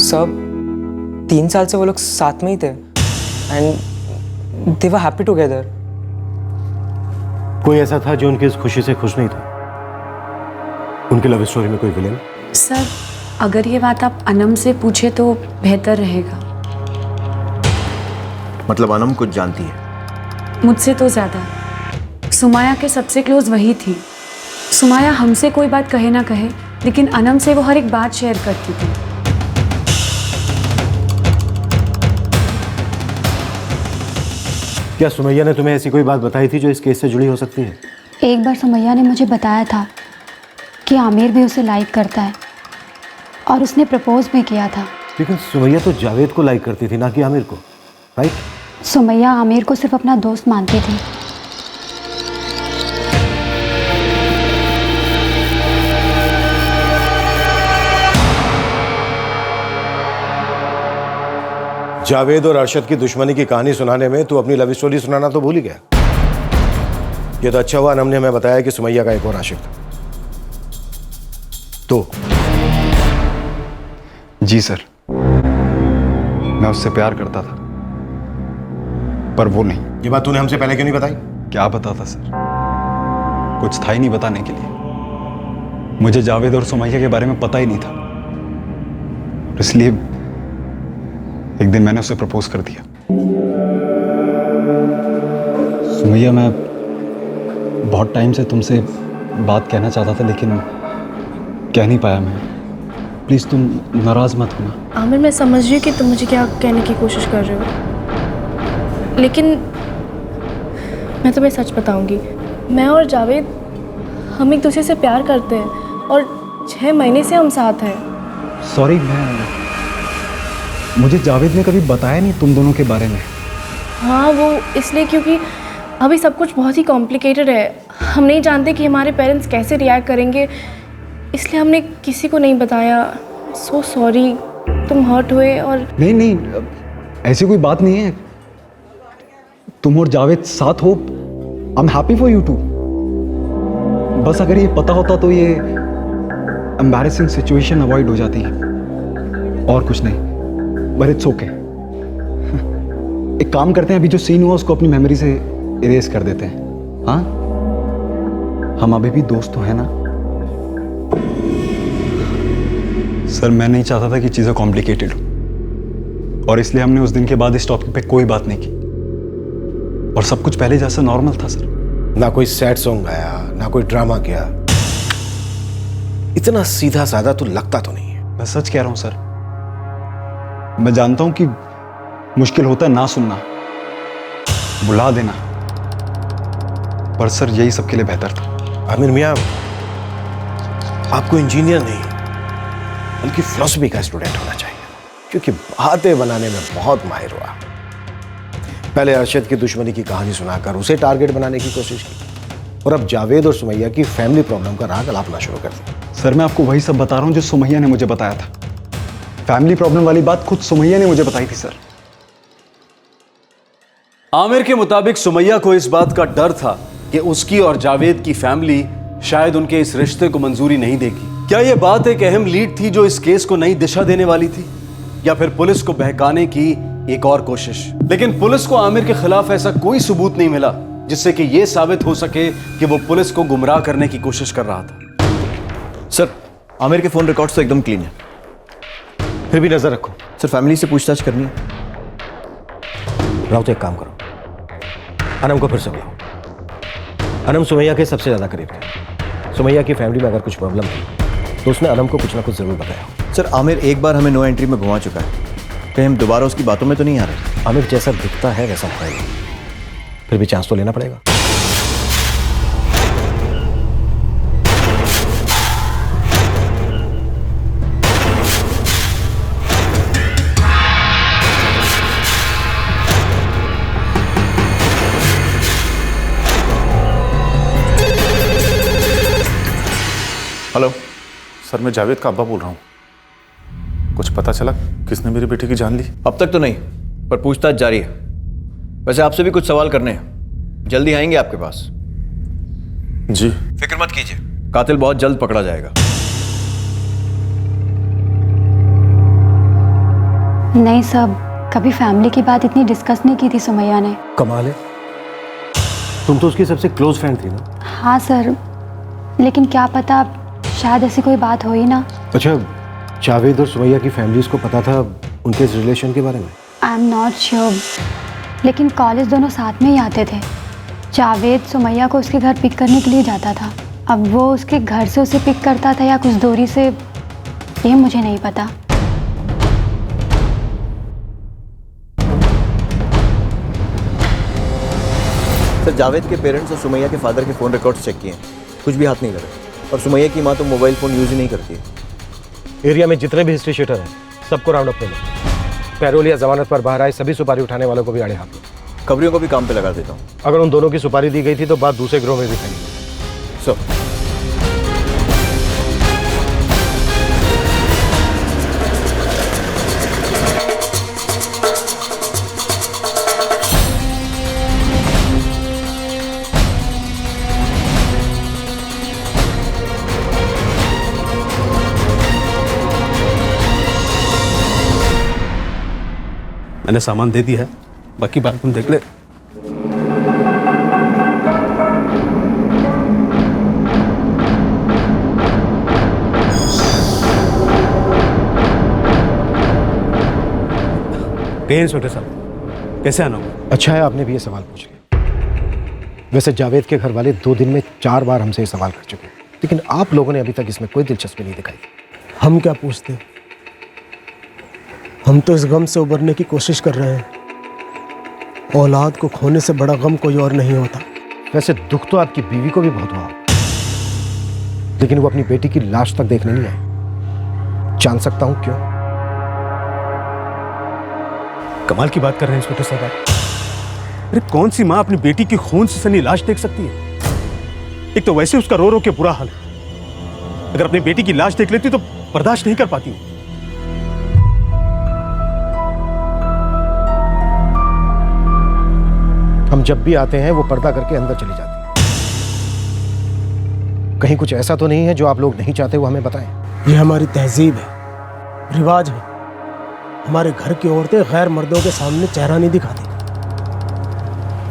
Speaker 20: सब 3 साल से वो लोग साथ में ही थे and they were happy together.
Speaker 8: कोई ऐसा था जो उनकी इस खुशी से खुश नहीं था? उनकी लव स्टोरी में कोई विलेन?
Speaker 12: सर, अगर ये बात आप अनम से पूछे तो बेहतर रहेगा।
Speaker 14: मतलब अनम कुछ जानती है?
Speaker 12: मुझसे तो ज़्यादा। सुमाया के सबसे क्लोज वही थी। सुमाया हमसे कोई बात कहे ना कहे, लेकिन अनम से वो हर एक बात शेयर करती थी।
Speaker 8: क्या सुमैया ने तुम्हें ऐसी कोई बात बताई थी जो इस केस से जुड़ी हो सकती है?
Speaker 12: एक बार सुमैया ने मुझे बताया था कि आमिर भी उसे लाइक करता है और उसने प्रपोज भी किया था।
Speaker 8: लेकिन सुमैया तो जावेद को लाइक करती थी, ना कि आमिर को, राइट?
Speaker 12: सुमैया आमिर को सिर्फ अपना दोस्त मानती थी।
Speaker 8: जावेद और अरशद की दुश्मनी की कहानी सुनाने में तू अपनी लव स्टोरी सुनाना तो भूल ही गया। ये तो अच्छा हुआ अनम ने हमें बताया कि सुमैया का एक और आशिक था। तो
Speaker 6: जी सर, मैं उससे प्यार करता था, पर वो नहीं।
Speaker 8: ये बात तूने हमसे पहले क्यों नहीं बताई?
Speaker 6: क्या बताता सर, कुछ था ही नहीं बताने के लिए। मुझे जावेद और सुमैया के बारे में पता ही नहीं था, इसलिए एक दिन मैंने उसे प्रपोज कर दिया। सुमैया, मैं बहुत टाइम से तुमसे बात कहना चाहता था, लेकिन कह नहीं पाया मैं। प्लीज़ तुम नाराज़ मत होना।
Speaker 13: आमिर, मैं समझ रही हूँ कि तुम मुझे क्या कहने की कोशिश कर रहे हो, लेकिन मैं तुम्हें सच बताऊंगी। मैं और जावेद हम एक दूसरे से प्यार करते हैं और 6 महीने से हम साथ हैं।
Speaker 6: सॉरी, मुझे जावेद ने कभी बताया नहीं तुम दोनों के बारे में।
Speaker 13: हाँ, वो इसलिए क्योंकि अभी सब कुछ बहुत ही कॉम्प्लिकेटेड है। हम नहीं जानते कि हमारे पेरेंट्स कैसे रिएक्ट करेंगे, इसलिए हमने किसी को नहीं बताया। सो सॉरी, तुम हर्ट हुए। और
Speaker 6: नहीं, ऐसी कोई बात नहीं है। तुम और जावेद साथ हो, I am happy for you too. बस अगर ये पता होता तो ये एम्बैरेसिंग सिचुएशन अवॉइड हो जाती है, और कुछ नहीं। But it's okay. एक काम करते हैं, अभी जो सीन हुआ उसको अपनी मेमोरी से इरेज कर देते हैं। हाँ, हम अभी भी दोस्त तो हैं ना? सर, मैं नहीं चाहता था कि चीज़ें कॉम्प्लिकेटेड हो, और इसलिए हमने उस दिन के बाद इस टॉपिक पे कोई बात नहीं की, और सब कुछ पहले जैसा नॉर्मल था सर।
Speaker 8: ना कोई सैड सॉन्ग गाया, ना कोई ड्रामा किया। इतना सीधा साधा तो लगता तो नहीं है।
Speaker 6: मैं सच कह रहा हूं सर। मैं जानता हूं कि मुश्किल होता है ना सुनना, बुला देना, पर सर यही सबके लिए बेहतर था।
Speaker 8: आमिर मियां, आपको इंजीनियर नहीं बल्कि फिलॉसफी का स्टूडेंट होना चाहिए, क्योंकि बातें बनाने में बहुत माहिर हुआ। पहले अरशद की दुश्मनी की कहानी सुनाकर उसे टारगेट बनाने की कोशिश की, और अब जावेद और सुमैया की फैमिली प्रॉब्लम का राग अलापना शुरू कर दिया।
Speaker 6: सर, मैं आपको वही सब बता रहा हूं जो सुमैया ने मुझे बताया था। फैमिली प्रॉब्लम वाली बात खुद सुमैया ने मुझे बताई थी सर।
Speaker 3: आमिर के मुताबिक सुमैया को इस बात का डर था कि उसकी और जावेद की फैमिली शायद उनके इस रिश्ते को मंजूरी नहीं देगी। क्या यह बात एक अहम लीड थी जो इस केस को नई दिशा देने वाली थी, या फिर पुलिस को बहकाने की एक और कोशिश? लेकिन पुलिस को आमिर के खिलाफ ऐसा कोई सबूत नहीं मिला जिससे कि यह साबित हो सके कि वो पुलिस को गुमराह करने की कोशिश कर रहा था।
Speaker 14: सर, आमिर के फोन रिकॉर्ड्स तो एकदम क्लीन है।
Speaker 8: फिर भी नजर रखो।
Speaker 14: सर, फैमिली से पूछताछ करनी है।
Speaker 8: राव, तो एक काम करो, अनम को फिर से बुलाओ। अनम सुमैया के सबसे ज्यादा करीब थे। सुमैया की फैमिली में अगर कुछ प्रॉब्लम थी तो उसने अनम को कुछ ना कुछ जरूर बताया।
Speaker 14: सर, आमिर एक बार हमें नो एंट्री में घुमा चुका है, कहीं हम दोबारा उसकी बातों में तो नहीं आ रहे।
Speaker 8: आमिर जैसा दिखता है वैसा है नहीं। फिर भी चांस तो लेना पड़ेगा।
Speaker 21: हेलो सर, मैं जावेद का अब्बा बोल रहा हूँ। कुछ पता चला किसने मेरे बेटे की जान ली?
Speaker 14: अब तक तो नहीं, पर पूछताछ जारी है। वैसे आपसे भी कुछ सवाल करने हैं, जल्दी आएंगे आपके पास।
Speaker 21: जी।
Speaker 14: फिक्र मत कीजिए, कातिल बहुत जल्द पकड़ा जाएगा।
Speaker 12: नहीं साहब, कभी फैमिली की बात इतनी डिस्कस नहीं की थी सुमैया ने।
Speaker 8: कमाल है, तुम तो उसकी सबसे क्लोज फ्रेंड थी ना?
Speaker 12: हाँ सर, लेकिन क्या पता शायद ऐसी कोई बात हो ही ना।
Speaker 8: अच्छा, जावेद और सुमैया की फैमिलीज को पता था उनके इस रिलेशन के बारे में?
Speaker 12: आई एम नॉट श्योर, लेकिन कॉलेज दोनों साथ में ही आते थे। जावेद सुमैया को उसके घर पिक करने के लिए जाता था। अब वो उसके घर से उसे पिक करता था या कुछ दूरी से, ये मुझे नहीं पता।
Speaker 14: सर, जावेद के पेरेंट्स और सुमैया के फादर के फ़ोन रिकॉर्ड्स चेक किए हैं, कुछ भी हाथ नहीं लगे। और सुमैया की माँ तो मोबाइल फ़ोन यूज़ ही नहीं करती है।
Speaker 8: एरिया में जितने भी हिस्ट्री शीटर हैं सबको राउंड अप कर लो। पैरोल या जमानत पर बाहर आए सभी सुपारी उठाने वालों को भी आड़े हाथ लो।
Speaker 14: खबरियों को भी काम पे लगा देता हूँ।
Speaker 8: अगर उन दोनों की सुपारी दी गई थी तो बात दूसरे ग्रोह में भी फैली।
Speaker 14: सर,
Speaker 3: मैंने सामान दे दिया है, बाकी बात तुम देख ले। इंस्पेक्टर साहब, कैसे आना होगा?
Speaker 8: अच्छा है आपने भी ये सवाल पूछ लिया। वैसे जावेद के घर वाले 2 दिन में 4 बार हमसे ये सवाल कर चुके हैं, लेकिन आप लोगों ने अभी तक इसमें कोई दिलचस्पी नहीं दिखाई।
Speaker 16: हम क्या पूछते, हम तो इस गम से उबरने की कोशिश कर रहे हैं। औलाद को खोने से बड़ा गम कोई और नहीं होता।
Speaker 8: वैसे दुख तो आपकी बीवी को भी बहुत हुआ, लेकिन वो अपनी बेटी की लाश तक देखने नहीं आई। जान सकता हूं क्यों?
Speaker 3: कमाल की बात कर रहे हैं इंस्पेक्टर साहब आप। अरे कौन सी माँ अपनी बेटी की खून से सनी लाश देख सकती है? एक तो वैसे उसका रो रो के बुरा हाल है, अगर अपनी बेटी की लाश देख लेती तो बर्दाश्त नहीं कर पाती।
Speaker 8: हम जब भी आते हैं वो पर्दा करके अंदर चली जाती है। कहीं कुछ ऐसा तो नहीं है जो आप लोग नहीं चाहते वो हमें बताएं।
Speaker 16: ये हमारी तहजीब है, रिवाज है। हमारे घर की औरतें गैर मर्दों के सामने चेहरा नहीं दिखाती,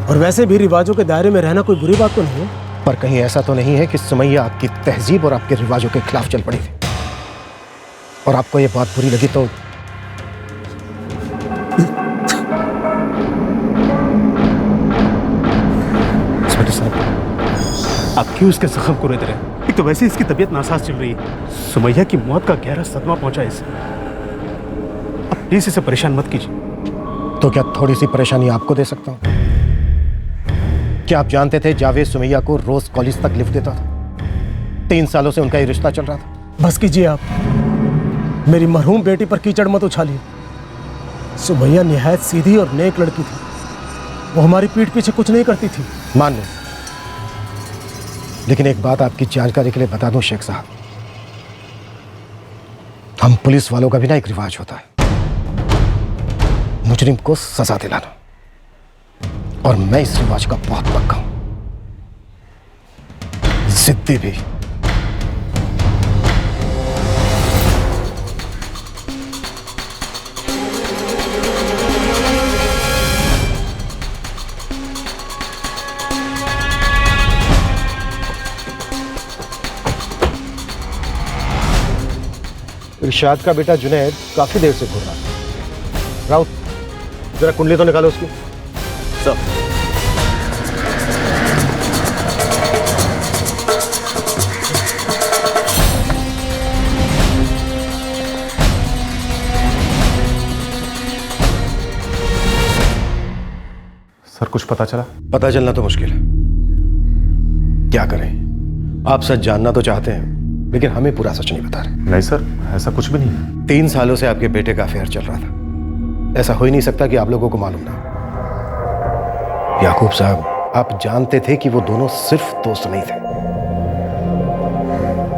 Speaker 16: और वैसे भी रिवाजों के दायरे में रहना कोई बुरी बात तो नहीं है।
Speaker 8: पर कहीं ऐसा तो नहीं है कि सुमैया आपकी तहजीब और आपके रिवाजों के खिलाफ चल पड़ी थी और आपको ये बात बुरी लगी तो?
Speaker 3: आप क्यों इसके जख्म को रेत रहे हैं? एक तो वैसे इसकी तबीयत नासाज चल रही है, सुमैया की मौत का गहरा सदमा पहुंचा है इसे। आप प्लीज इसे परेशान मत कीजिए।
Speaker 8: तो क्या थोड़ी सी परेशानी आपको दे सकता हूं? क्या आप जानते थे जावेद सुमैया को रोज कॉलेज तक लिफ्ट देता था? 3 सालों से उनका ये रिश्ता चल रहा था।
Speaker 16: बस कीजिए आप, मेरी मरहूम बेटी पर कीचड़ मत उछालिए। सुमैया निहायत सीधी और नेक लड़की थी, वो हमारी पीठ पीछे कुछ नहीं करती थी।
Speaker 8: मान लो, लेकिन एक बात आपकी जानकारी के लिए बता दूं शेख साहब, हम पुलिस वालों का भी ना एक रिवाज होता है, मुजरिम को सजा दिलाना, और मैं इस रिवाज का बहुत पक्का हूं, जिद्दी भी। इरशाद का बेटा जुनैद काफी देर से घूर रहा था। राउत, जरा कुंडली तो निकालो उसकी।
Speaker 14: सर,
Speaker 21: सर कुछ पता चला?
Speaker 8: पता चलना तो मुश्किल है। क्या करें, आप सच जानना तो चाहते हैं लेकिन हमें पूरा सच नहीं बता रहे।
Speaker 21: नहीं सर, ऐसा कुछ भी नहीं है।
Speaker 8: 3 सालों से आपके बेटे का अफेयर चल रहा था। ऐसा हो ही नहीं सकता कि आप लोगों को मालूम ना हो। याकूब साहब, आप जानते थे कि वो दोनों सिर्फ दोस्त नहीं थे।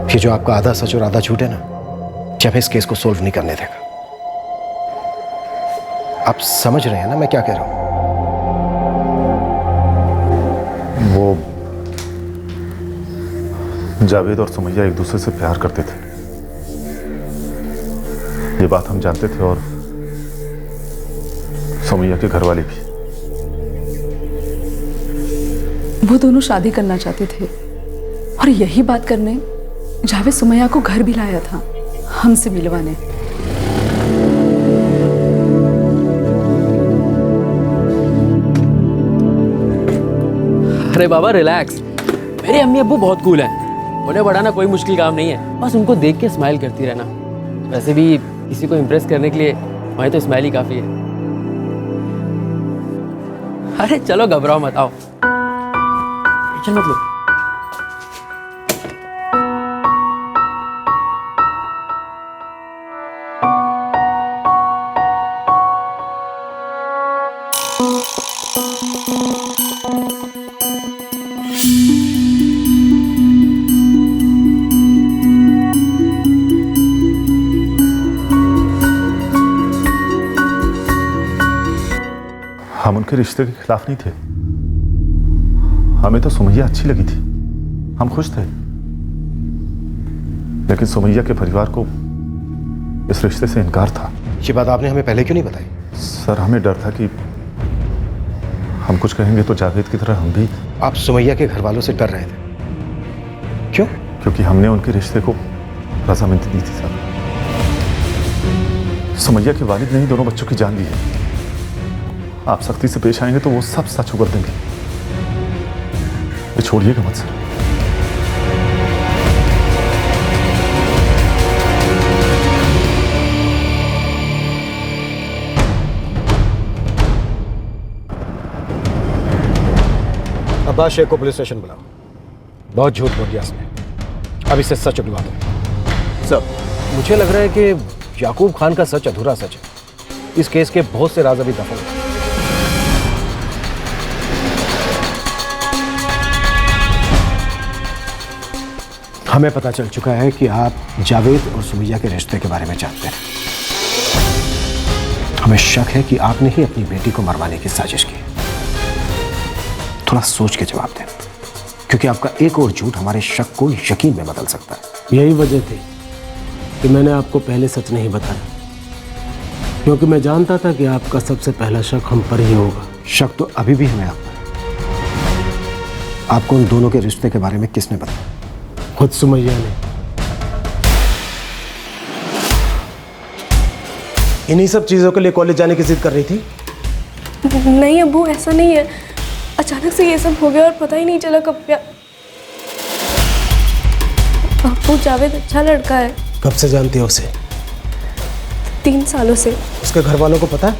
Speaker 8: कि जो आपका आधा सच और आधा झूठ है ना, जब इस केस को सोल्व नहीं करने देगा। आप समझ रहे हैं ना मैं क्या कह रहा हूं?
Speaker 21: वो जावेद और सुमैया एक दूसरे से प्यार करते थे, ये बात हम जानते थे, और सुमैया के घर वाले भी।
Speaker 2: वो दोनों शादी करना चाहते थे और यही बात करने जावेद सुमैया को घर भी लाया था, हमसे मिलवाने।
Speaker 1: अरे बाबा रिलैक्स, मेरे अम्मी अब्बू बहुत कूल हैं। उन्हें बढ़ाना कोई मुश्किल काम नहीं है, बस उनको देख के स्माइल करती रहना। वैसे भी किसी को इम्प्रेस करने के लिए वहीं तो स्माइल ही काफी है। अरे चलो घबराओ मत, आओ टेंशन मत लो।
Speaker 21: हम उनके रिश्ते के खिलाफ नहीं थे, हमें तो सुमैया अच्छी लगी थी, हम खुश थे। लेकिन सुमैया के परिवार को इस रिश्ते से इनकार था।
Speaker 8: ये बात आपने हमें पहले क्यों नहीं बताई?
Speaker 21: सर हमें डर था कि हम कुछ कहेंगे तो जावेद की तरह हम भी।
Speaker 8: आप सुमैया के घर वालों से डर रहे थे? क्यों?
Speaker 21: क्योंकि हमने उनके रिश्ते को रजामंदी दी थी सर। सुमैया के वालिद ने ही दोनों बच्चों की जान ली है। आप सख्ती से पेश आएंगे तो वो सब सच उगल देंगे। ये छोड़िएगा मत सर।
Speaker 8: अब्बास शेख को पुलिस स्टेशन बुलाओ। बहुत झूठ बोल दिया उसने, अब इसे सच उगलवा दो। सर, मुझे लग रहा है कि याकूब खान का सच अधूरा सच है। इस केस के बहुत से राज अभी दफन हैं। हमें पता चल चुका है कि आप जावेद और सुमैया के रिश्ते के बारे में जानते हैं। हमें शक है कि आपने ही अपनी बेटी को मरवाने की साजिश की। थोड़ा सोच के जवाब दें, क्योंकि आपका एक और झूठ हमारे शक को यकीन में बदल सकता है।
Speaker 16: यही वजह थी कि मैंने आपको पहले सच नहीं बताया, क्योंकि मैं जानता था कि आपका सबसे पहला शक हम पर ही होगा।
Speaker 8: शक तो अभी भी हमें आप पर है। आपको उन दोनों के रिश्ते के बारे में किसने बताया?
Speaker 16: खुद सुमैया ने। इन्हीं सब चीजों के लिए कॉलेज जाने की जिद कर रही थी?
Speaker 13: नहीं अब्बू, ऐसा नहीं है। अचानक से ये सब हो गया और पता ही नहीं चला कब क्या। अब्बू जावेद अच्छा लड़का है।
Speaker 16: कब से जानती हो उसे?
Speaker 13: 3 सालों से।
Speaker 16: उसके घर वालों को पता है?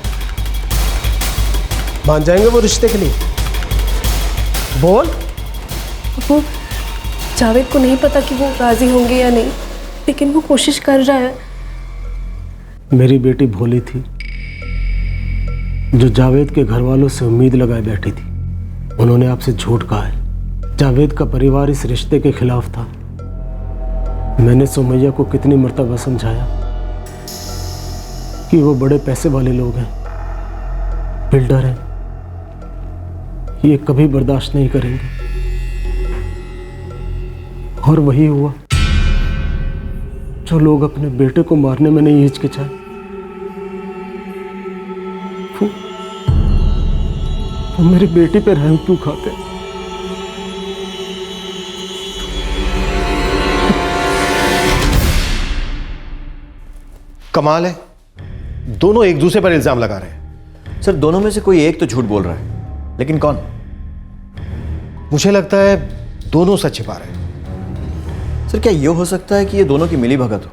Speaker 16: मान जाएंगे वो रिश्ते के लिए? बोल।
Speaker 13: अब्बू जावेद को नहीं पता कि वो राजी होंगे या नहीं, लेकिन वो कोशिश कर रहा है।
Speaker 16: मेरी बेटी भोली थी, जो जावेद के घर वालों से उम्मीद लगाए बैठी थी। उन्होंने आपसे झूठ कहा है। जावेद का परिवार इस रिश्ते के खिलाफ था। मैंने सुमैया को कितनी मर्तबा समझाया कि वो बड़े पैसे वाले लोग हैं, बिल्डर हैं, ये कभी बर्दाश्त नहीं करेंगे। और वही हुआ जो लोग अपने बेटे को मारने में नहीं हिचकिचाए। वो मेरी बेटी पे रहम क्यों खाते?
Speaker 8: कमाल है, दोनों एक दूसरे पर इल्जाम लगा रहे हैं।
Speaker 14: सर दोनों में से कोई एक तो झूठ बोल रहा है, लेकिन कौन?
Speaker 8: मुझे लगता है दोनों सच छिपा रहे हैं।
Speaker 14: सर क्या ये हो सकता है कि ये दोनों की मिली भगत हो?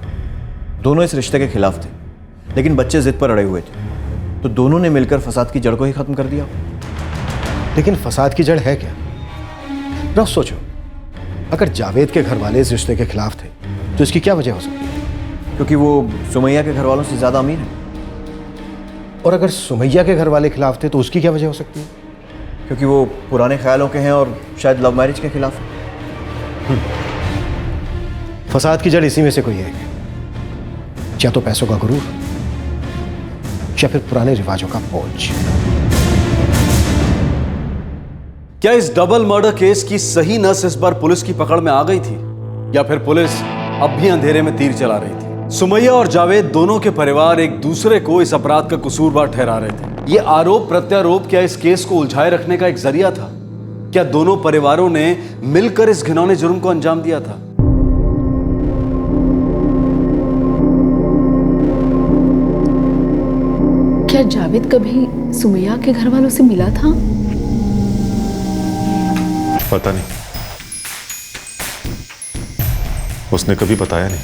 Speaker 14: दोनों इस रिश्ते के खिलाफ थे, लेकिन बच्चे जिद पर अड़े हुए थे, तो दोनों ने मिलकर फसाद की जड़ को ही खत्म कर दिया।
Speaker 8: लेकिन फसाद की जड़ है क्या? रह सोचो, अगर जावेद के घर वाले इस रिश्ते के खिलाफ थे तो इसकी क्या वजह हो सकती है?
Speaker 14: क्योंकि वो सुमैया के घर वालों से ज्यादा अमीर है।
Speaker 8: और अगर सुमैया के घर वाले खिलाफ थे तो उसकी क्या वजह हो सकती है?
Speaker 14: क्योंकि वो पुराने ख्यालों के हैं और शायद लव मैरिज के खिलाफ है।
Speaker 8: फसाद की जड़ इसी में से कोई है, या तो पैसों का गुरूर या फिर पुराने रिवाजों का बोझ।
Speaker 3: क्या इस डबल मर्डर केस की सही नस इस बार पुलिस की पकड़ में आ गई थी, या फिर पुलिस अब भी अंधेरे में तीर चला रही थी? सुमैया और जावेद दोनों के परिवार एक दूसरे को इस अपराध का कसूरवार ठहरा रहे थे। ये आरोप प्रत्यारोप क्या इस केस को उलझाए रखने का एक जरिया था? क्या दोनों परिवारों ने मिलकर इस घिनौने जुर्म को अंजाम दिया था?
Speaker 2: क्या जावेद कभी सुमैया के घर वालों से मिला था?
Speaker 21: पता नहीं, उसने कभी बताया नहीं।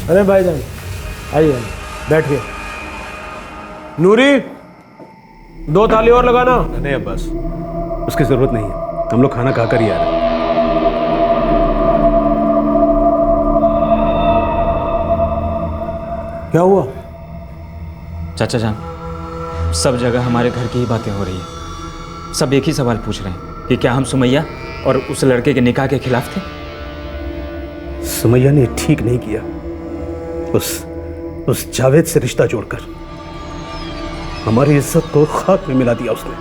Speaker 16: अरे भाईजान आइए, बैठिए। नूरी, 2 थाली और लगाना।
Speaker 3: नहीं अब्बास, उसकी जरूरत नहीं है, हम लोग खाना खाकर ही आ रहे हैं।
Speaker 16: क्या हुआ?
Speaker 7: चाचा जान, सब जगह हमारे घर की ही बातें हो रही है। सब एक ही सवाल पूछ रहे हैं कि क्या हम सुमैया और उस लड़के के निकाह के खिलाफ थे?
Speaker 16: सुमैया ने ठीक नहीं किया, उस जावेद से रिश्ता जोड़कर हमारी इज्जत को खाक में मिला दिया उसने।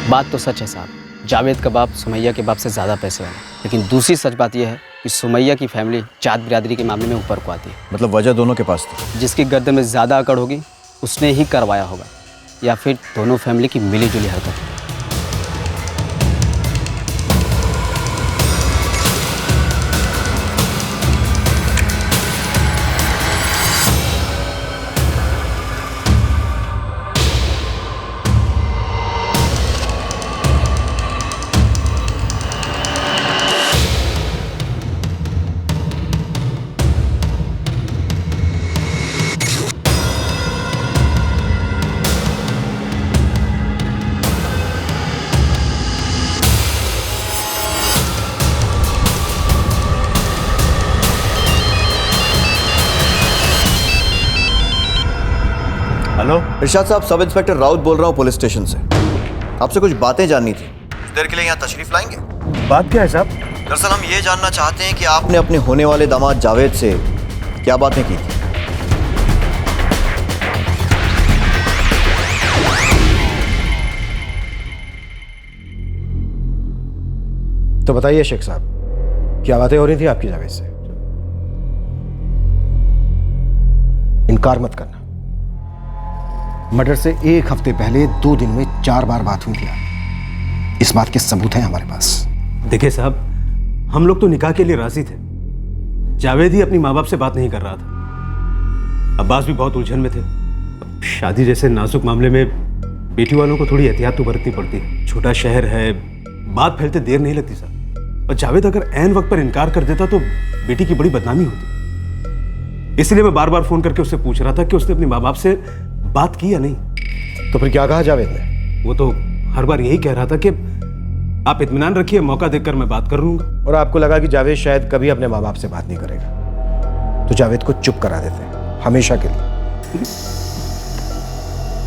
Speaker 1: बात तो सच है साहब, जावेद का बाप सुमैया के बाप से ज़्यादा पैसे वाला। लेकिन दूसरी सच बात यह है कि सुमैया की फैमिली जात बिरादरी के मामले में ऊपर को आती है।
Speaker 14: मतलब वजह दोनों के पास थी।
Speaker 1: जिसकी गर्दन में ज़्यादा अकड़ होगी उसने ही करवाया होगा, या फिर दोनों फैमिली की मिली जुली हरकत।
Speaker 14: हेलो इरशाद साहब, सब इंस्पेक्टर राउत बोल रहा हूँ पुलिस स्टेशन से। आपसे कुछ बातें जाननी थी, कुछ देर के लिए यहाँ तशरीफ लाएंगे?
Speaker 16: बात क्या है साहब?
Speaker 14: दरअसल हम ये जानना चाहते हैं कि आपने अपने होने वाले दामाद जावेद से क्या बातें की थी।
Speaker 8: तो बताइए शेख साहब, क्या बातें हो रही थी आपकी जावेद से? इनकार मत करना। मर्डर से 1 हफ्ते पहले 2 दिन में 4 बार बात हुई थी। इस बात के सबूत हैं हमारे पास।
Speaker 16: देखिए साहब, हम लोग तो निकाह के लिए राजी थे। जावेद ही अपनी माँ बाप से बात नहीं कर रहा था। अब्बास भी बहुत उलझन में थे। शादी जैसे नाजुक मामले में बेटी वालों को थोड़ी एहतियात तो बरतनी पड़ती है। छोटा शहर है, बात फैलते देर नहीं लगती साहब। और जावेद अगर ऐन वक्त पर इनकार कर देता तो बेटी की बड़ी बदनामी होती। इसलिए मैं बार बार फोन करके उससे पूछ रहा था कि उसने अपने माँ बाप से बात की या नहीं।
Speaker 8: तो फिर क्या कहा जावेद ने?
Speaker 16: वो तो हर बार यही कह रहा था कि आप इत्मीनान रखिए, मौका देखकर मैं बात कर लूंगा।
Speaker 8: और आपको लगा कि जावेद शायद कभी अपने माँ बाप से बात नहीं करेगा, तो जावेद को चुप करा देते हमेशा के लिए।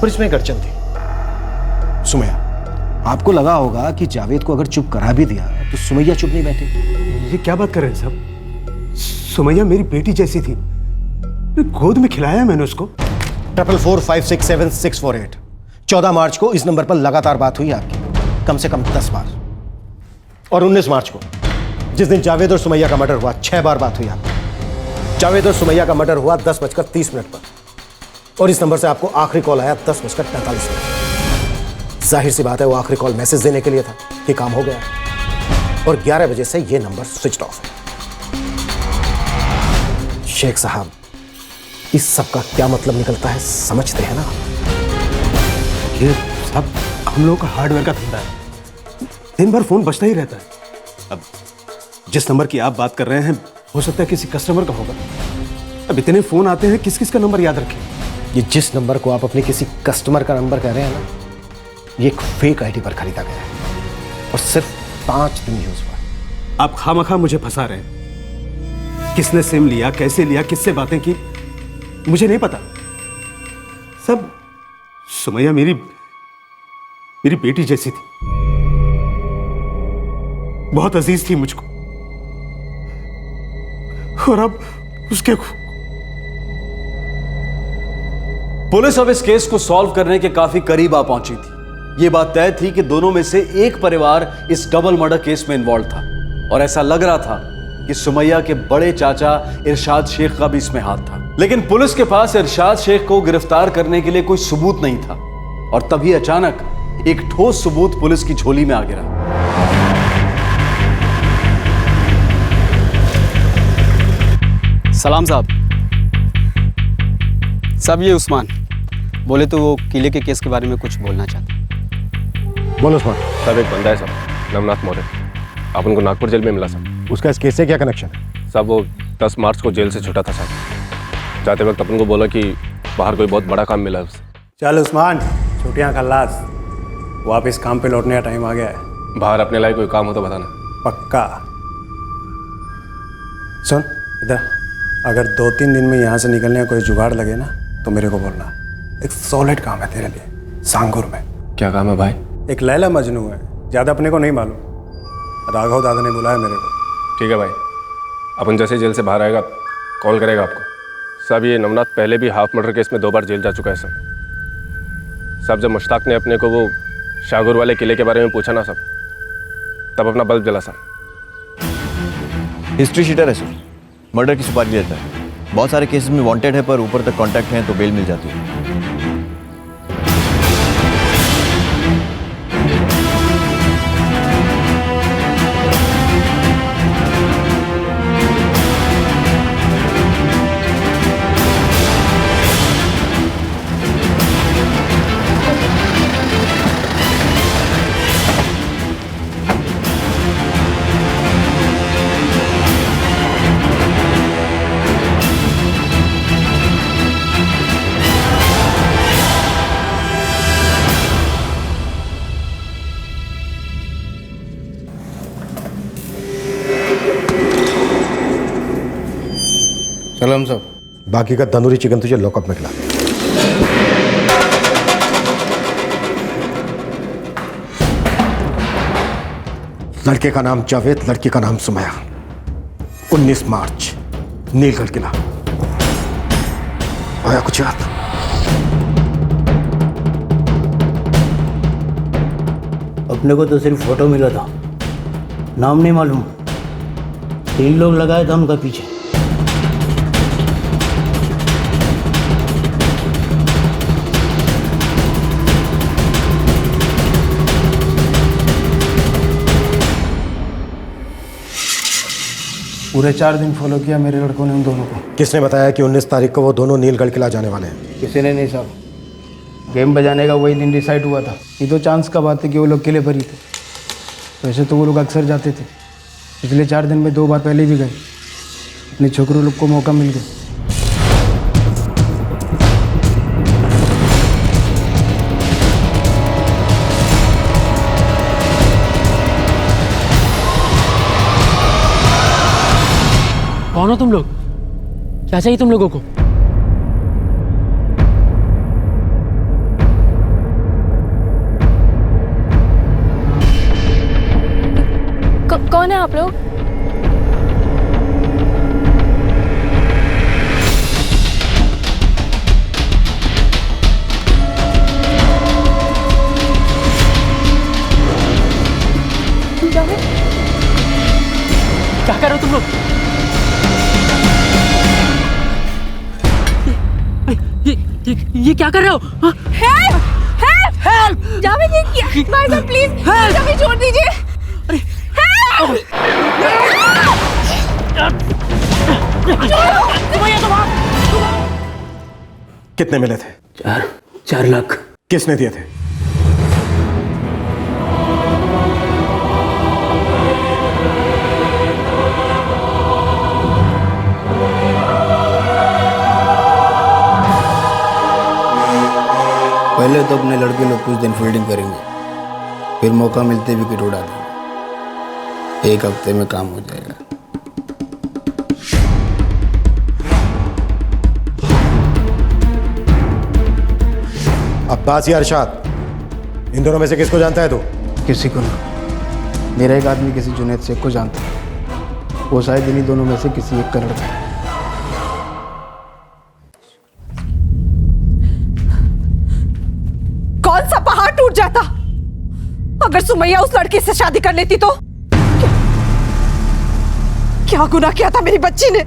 Speaker 8: पर इसमें एक अड़चन थी। सुमैया, आपको लगा होगा कि जावेद को अगर चुप करा भी दिया तो सुमैया चुप नहीं बैठेगी।
Speaker 16: ये क्या बात कर रहे हैं साहब? सुमैया मेरी बेटी जैसी थी, गोद में खिलाया मैंने उसको।
Speaker 8: 444567 14 मार्च को इस नंबर पर लगातार बात हुई आपकी, कम से कम 10 बार। और 19 मार्च को, जिस दिन जावेद और सुमैया का मर्डर हुआ, 6 बार बात हुई आपकी। जावेद और सुमैया का मर्डर हुआ 10:30 पर और इस नंबर से आपको आखिरी कॉल आया 10:45 पर। जाहिर सी बात है वो आखिरी कॉल मैसेज देने के लिए था कि काम हो गया, और 11 बजे से ये नंबर स्विच ऑफ है। शेख साहब, इस सब का क्या मतलब निकलता है समझते हैं ना?
Speaker 16: ये सब हम लोग का हार्डवेयर का धंधा है, दिन भर फोन बजता ही रहता है। अब जिस नंबर की आप बात कर रहे हैं हो सकता है किसी कस्टमर का होगा। अब इतने फोन आते हैं, किस किस का नंबर याद रखें?
Speaker 8: ये जिस नंबर को आप अपने किसी कस्टमर का नंबर कह रहे हैं ना, ये एक फेक आईडी पर खरीदा गया है और सिर्फ 5 दिन यूज हुआ।
Speaker 16: आप खामखा मुझे फंसा रहे हैं। किसने सिम लिया, कैसे लिया, किससे बातें की, मुझे नहीं पता। सब सुमैया मेरी बेटी जैसी थी, बहुत अजीज थी मुझको, और अब उसके
Speaker 3: पुलिस अब इस केस को सॉल्व करने के काफी करीब आ पहुंची थी। यह बात तय थी कि दोनों में से एक परिवार इस डबल मर्डर केस में इन्वॉल्व था, और ऐसा लग रहा था कि सुमैया के बड़े चाचा इरशाद शेख का भी इसमें हाथ था। लेकिन पुलिस के पास इरशाद शेख को गिरफ्तार करने के लिए कोई सबूत नहीं था, और तभी अचानक एक ठोस सबूत पुलिस की झोली में आ गिरा।
Speaker 9: सलाम साहब। साहब ये उस्मान बोले तो वो किले के केस के बारे में कुछ बोलना चाहते।
Speaker 8: बोलो उस्मान।
Speaker 22: साहब एक बंदा है साहब, नवनाथ मौर्य, आप उनको नागपुर जेल में मिला साहब।
Speaker 8: उसका इस केस से क्या कनेक्शन है?
Speaker 22: साहब वो 10 मार्च को जेल से छूटा था साहब। जाते वक्त अपन को बोला कि बाहर कोई बहुत बड़ा काम मिला है उसे।
Speaker 23: चल उस्मान, छुट्टियां खल्लास, वापस काम पे लौटने का टाइम आ गया है।
Speaker 22: बाहर अपने लायक कोई काम हो तो बताना।
Speaker 23: पक्का। सुन इधर, अगर 2-3 दिन में यहाँ से निकलने का कोई जुगाड़ लगे ना तो मेरे को बोलना। एक सॉलिड काम है तेरे लिए, सांगुर में।
Speaker 22: क्या काम है भाई? एक
Speaker 23: लैला मजनू है, ज़्यादा अपने को नहीं मालूम। राघव दादा ने बुलाया मेरे को।
Speaker 22: ठीक है भाई, अपन जैसे जेल से बाहर आएगा कॉल करेगा आपको। साहब ये नवनाथ पहले भी हाफ मर्डर केस में 2 बार जेल जा चुका है साहब। जब मुश्ताक ने अपने को वो शाहगुर वाले किले के बारे में पूछा ना साहब, तब अपना बल्ब जला साहब।
Speaker 14: हिस्ट्री शीटर है सर, मर्डर की सुपारी लेता है। बहुत सारे केसेस में वांटेड है, पर ऊपर तक कांटेक्ट है तो बेल मिल जाती है।
Speaker 8: सलाम साहब। बाकी का तंदूरी चिकन तुझे लॉकअप में खिला दे। लड़के का नाम जावेद, लड़की का नाम सुमैया। 19 मार्च, नीलगढ़ किला। आया कुछ याद?
Speaker 24: अपने को तो सिर्फ फोटो मिला था, नाम नहीं मालूम। 3 लोग लगाए थे उनका पीछे।
Speaker 16: पूरे 4 दिन फॉलो किया मेरे लड़कों ने उन दोनों को।
Speaker 8: किसने बताया कि 19 तारीख को वो दोनों नीलगढ़ किला जाने वाले हैं?
Speaker 16: किसी ने नहीं साहब। गेम बजाने का वही दिन डिसाइड हुआ था। ये तो चांस का बात है कि वो लोग किले पर ही थे। वैसे तो वो लोग अक्सर जाते थे, पिछले 4 दिन में 2 बार पहले भी गए। अपने छोकरों लोग को मौका मिल गया।
Speaker 1: कौन हो तुम लोग? क्या चाहिए तुम लोगों को?
Speaker 13: कौन है आप लोग? क्या कर रहे हो तुम लोग?
Speaker 1: ये क्या कर रहे हो? हाँ?
Speaker 13: हेल्प! हेल्प! हेल्प! जावेद ये क्या? भाई साहब प्लीज जावेद छोड़ दीजिए।
Speaker 23: कितने मिले थे?
Speaker 8: 4 लाख।
Speaker 23: किसने दिए थे?
Speaker 24: पहले तो अपने लड़के लोग कुछ दिन फील्डिंग करेंगे, फिर मौका मिलते विकेट उड़ा देंगे। 1 हफ्ते में काम हो जाएगा।
Speaker 8: अब्बास या अरशाद, इन दोनों में से किसको जानता है तू?
Speaker 24: किसी को ना। मेरा एक आदमी किसी जुनैद शेख को जानता है। वो शायद इन्हीं दोनों में से किसी एक का लड़का है।
Speaker 2: कौन सा पहाड़ टूट जाता अगर सुमैया उस लड़के से शादी कर लेती तो? क्या गुनाह किया था मेरी बच्ची ने?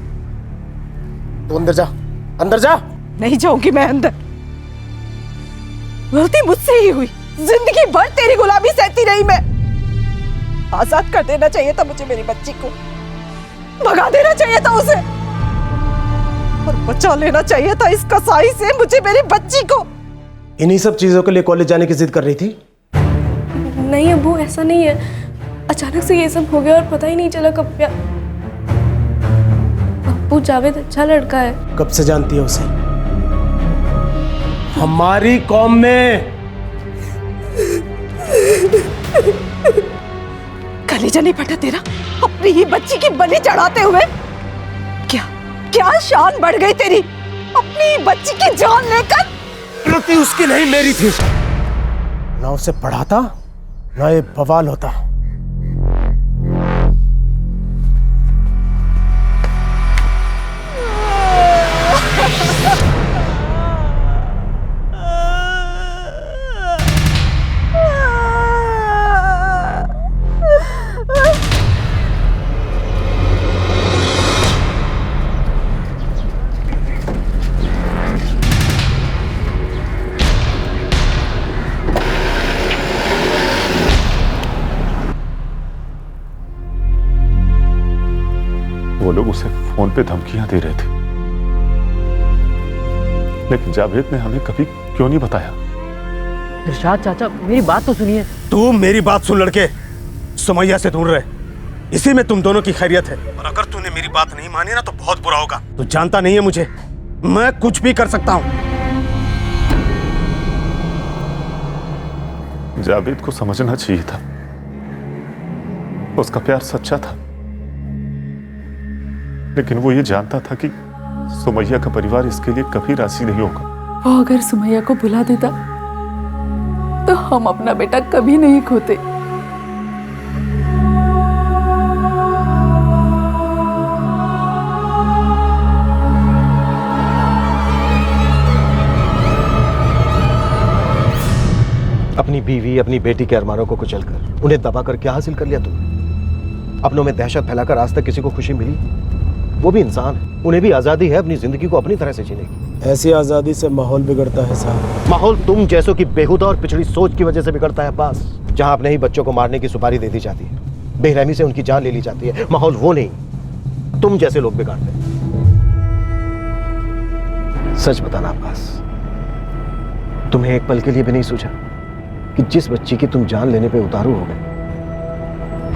Speaker 8: तू अंदर जा, अंदर जा।
Speaker 2: नहीं जाऊंगी मैं अंदर। गलती मुझसे ही हुई। जिंदगी भर तेरी गुलामी सहती रही मैं। आजाद कर देना चाहिए था मुझे मेरी बच्ची को, भगा देना चाहिए था उसे, और बचा लेना चाहिए था इस कसाई से मुझे मेरी बच्ची को।
Speaker 16: इन्हीं सब चीजों के लिए कॉलेज जाने की जिद कर रही थी?
Speaker 13: नहीं अब्बू, ऐसा नहीं है। अचानक से ये सब हो गया और पता ही नहीं चला कब क्या। अब्बू जावेद अच्छा लड़का है।
Speaker 16: कब से जानती है उसे? हमारी कौम में
Speaker 2: कलेजा नहीं फटा तेरा अपनी ही बच्ची की बलि चढ़ाते हुए? क्या क्या शान बढ़ गई तेरी अपनी बच्ची की जान लेकर?
Speaker 16: गलती उसकी नहीं मेरी थी। ना उसे पढ़ाता ना ये बवाल होता।
Speaker 21: वो लोग उसे फोन पे धमकियां दे रहे थे, लेकिन जावेद ने हमें कभी क्यों नहीं बताया?
Speaker 1: इरशाद चाचा मेरी बात तो सुनिए।
Speaker 16: तू मेरी बात सुन लड़के, सुमैया से दूर रहे, इसी में तुम दोनों की खैरियत है। और अगर तूने मेरी बात नहीं मानी ना तो बहुत बुरा होगा। तू जानता नहीं है मुझे, मैं कुछ भी कर सकता हूं।
Speaker 21: जावेद को समझना चाहिए था, उसका प्यार सच्चा था, लेकिन वो ये जानता था कि सुमैया का परिवार इसके लिए कभी राजी नहीं होगा।
Speaker 2: वो अगर सुमैया को बुला देता तो हम अपना बेटा कभी नहीं खोते।
Speaker 8: अपनी बीवी, अपनी बेटी के अरमानों को कुचलकर, उन्हें दबाकर क्या हासिल कर लिया तुमने? अपनों में दहशत फैलाकर आज तक किसी को खुशी मिली? वो भी इंसान है, उन्हें भी आजादी है अपनी जिंदगी को अपनी तरह से जीने की।
Speaker 16: ऐसी आजादी से माहौल बिगड़ता है साहब।
Speaker 8: माहौल तुम जैसों की बेहुदा और पिछड़ी सोच की वजह से बिगड़ता है अब्बास। जहां अपने ही बच्चों को मारने की सुपारी दे दी जाती है, बेरहमी से उनकी जान ले ली जाती है, माहौल वो नहीं, तुम जैसे लोग बिगाड़ते हैं। सच बताना अब्बास, तुम्हें एक पल के लिए भी नहीं सोचा कि जिस बच्ची की तुम जान लेने पे उतारू हो गए,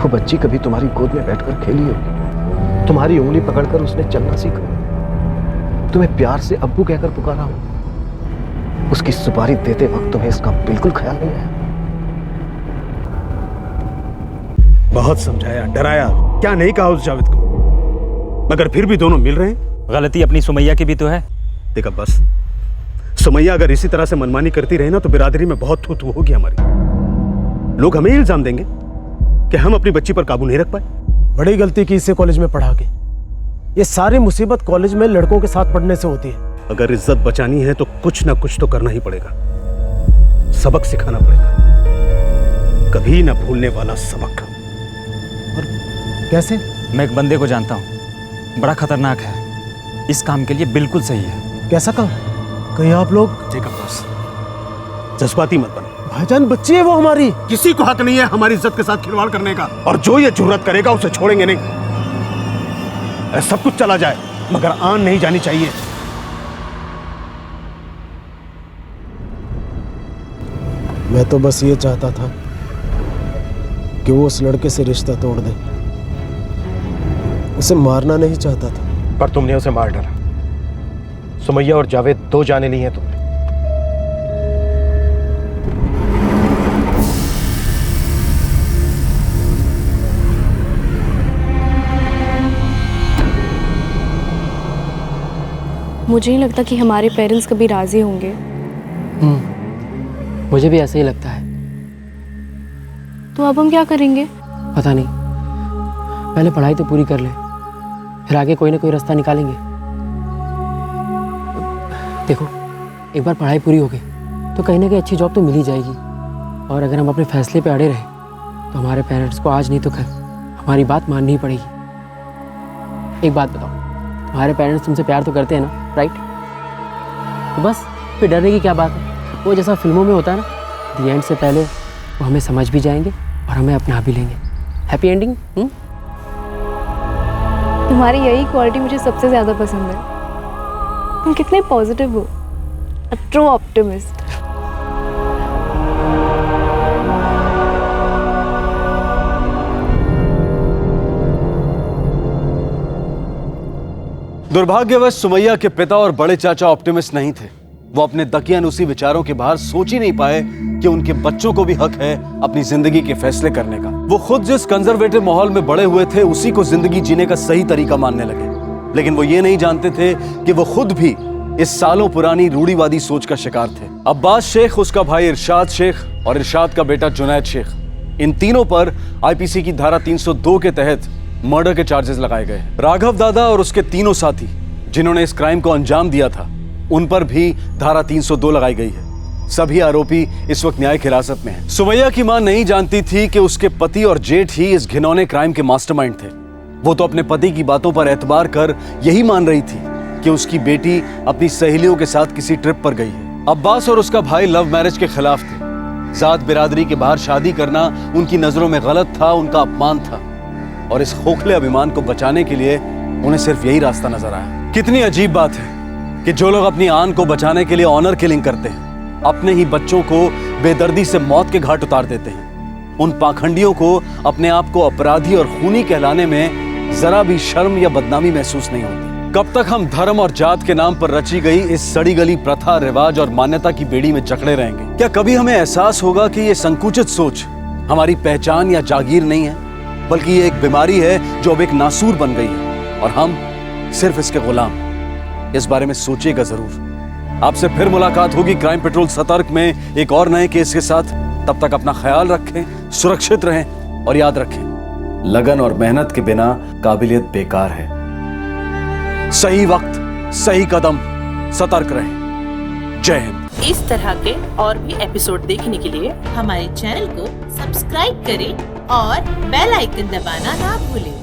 Speaker 8: वो बच्ची कभी तुम्हारी गोद में बैठकर खेली होगी, तुम्हारी उंगली पकड़कर उसने चलना सीखा, तुम्हें प्यार से अब्बू कहकर पुकारा हो। उसकी सुपारी देते वक्त तुम्हें इसका बिल्कुल ख्याल नहीं आया?
Speaker 16: बहुत समझाया, डराया, क्या नहीं कहा उस जावेद को, मगर फिर भी दोनों मिल रहे हैं।
Speaker 7: गलती अपनी सुमैया की भी तो है।
Speaker 16: देखा बस, सुमैया अगर इसी तरह से मनमानी करती रही ना तो बिरादरी में बहुत थू-थू होगी हमारी। लोग हमें इल्जाम देंगे कि हम अपनी बच्ची पर काबू नहीं रख पाए। बड़ी गलती की इसे कॉलेज में पढ़ा के। ये सारी मुसीबत कॉलेज में लड़कों के साथ पढ़ने से होती है। अगर इज्जत बचानी है तो कुछ ना कुछ तो करना ही पड़ेगा, सबक सिखाना पड़ेगा, कभी ना भूलने वाला सबक। और कैसे?
Speaker 7: मैं एक बंदे को जानता हूँ, बड़ा खतरनाक है, इस काम के लिए बिल्कुल सही है।
Speaker 16: कैसा काम? कहीं आप लोग
Speaker 8: जेकब बॉस, जज्बाती मत बनो।
Speaker 16: भाईजान बच्ची है वो हमारी।
Speaker 8: किसी को हक नहीं है हमारी इज्जत के साथ खिलवाड़ करने का, और जो ये जुर्रत करेगा उसे छोड़ेंगे नहीं। सब कुछ चला जाए मगर आन नहीं जानी चाहिए।
Speaker 16: मैं तो बस ये चाहता था कि वो उस लड़के से रिश्ता तोड़ दे, उसे मारना नहीं चाहता था।
Speaker 8: पर तुमने उसे मार डाला। सुमैया और जावेद 2 जाने ली हैं तुमने।
Speaker 13: मुझे नहीं लगता कि हमारे पेरेंट्स कभी राजी होंगे।
Speaker 1: मुझे भी ऐसा ही लगता है।
Speaker 13: तो अब हम क्या करेंगे?
Speaker 1: पता नहीं, पहले पढ़ाई तो पूरी कर ले, फिर आगे कोई ना कोई रास्ता निकालेंगे। देखो, एक बार पढ़ाई पूरी हो गई तो कहीं ना कहीं अच्छी जॉब तो मिल ही जाएगी, और अगर हम अपने फैसले पे अड़े रहे तो हमारे पेरेंट्स को आज नहीं तो कल हमारी बात माननी ही पड़ेगी। एक बात बताओ, तुम्हारे पेरेंट्स तुमसे प्यार तो करते हैं ना, राइट? तो बस फिर डरने की क्या बात है। वो जैसा फिल्मों में होता है ना, दी एंड से पहले वो हमें समझ भी जाएंगे और हमें अपना भी लेंगे। Happy ending.
Speaker 13: तुम्हारी यही क्वालिटी मुझे सबसे ज़्यादा पसंद है। तुम कितने पॉजिटिव हो, अ ट्रू ऑप्टिमिस्ट।
Speaker 3: दुर्भाग्यवश सुमैया के पिता और बड़े चाचा ऑप्टिमिस्ट नहीं थे। वो अपने दकियानुसी विचारों के बाहर सोच ही नहीं पाए कि उनके बच्चों को भी हक है अपनी जिंदगी के फैसले करने का। वो खुद जिस कंजर्वेटिव माहौल में बड़े हुए थे उसी को जिंदगी जीने का सही तरीका मानने लगे, लेकिन वो ये नहीं जानते थे कि वो खुद भी इस सालों पुरानी रूढ़िवादी सोच का शिकार थे। अब्बास शेख, उसका भाई इरशाद शेख और इरशाद का बेटा जुनैद शेख, इन तीनों पर आईपीसी की धारा 302 के तहत मर्डर के चार्जेस लगाए गए। राघव दादा और उसके तीनों साथी जिन्होंने इस क्राइम को अंजाम दिया था, उन पर भी धारा 302 लगाई गई है। सभी आरोपी इस वक्त न्यायिक हिरासत में हैं। सुमैया की मां नहीं जानती थी कि उसके पति और जेठ ही इस घिनौने क्राइम के मास्टरमाइंड थे। वो तो अपने पति की बातों पर एतबार कर यही मान रही थी कि उसकी बेटी अपनी सहेलियों के साथ किसी ट्रिप पर गई है। अब्बास और उसका भाई लव मैरिज के खिलाफ थे। जात बिरादरी के बाहर शादी करना उनकी नजरों में गलत था, उनका अपमान था, और इस खोखले अभिमान को बचाने के लिए उन्हें सिर्फ यही रास्ता नजर आया। कितनी अजीब बात है कि जो लोग अपनी आन को बचाने के लिए ऑनर किलिंग करते हैं, अपने ही बच्चों को बेदर्दी से मौत के घाट उतार देते हैं। उन पाखंडियों को अपने आप को अपराधी और खूनी कहलाने में जरा भी शर्म या बदनामी महसूस नहीं होती। कब तक हम धर्म और जात के नाम पर रची गई इस सड़ी गली प्रथा, रिवाज और मान्यता की बेड़ी में जकड़े रहेंगे? क्या कभी हमें एहसास होगा कि ये संकुचित सोच हमारी पहचान या जागीर नहीं है, बल्कि ये एक बीमारी है जो अब एक नासूर बन गई है और हम सिर्फ इसके गुलाम? इस बारे में सोचिएगा जरूर। आपसे फिर मुलाकात होगी क्राइम पेट्रोल सतर्क में एक और नए केस के साथ। तब तक अपना ख्याल रखें, सुरक्षित रहें और याद रखें, लगन और मेहनत के बिना काबिलियत बेकार है। सही वक्त, सही कदम, सतर्क रहें। जय हिंद।
Speaker 4: इस तरह के और भी एपिसोड देखने के लिए हमारे चैनल को सब्सक्राइब करें और बेल आइकन दबाना ना भूलें।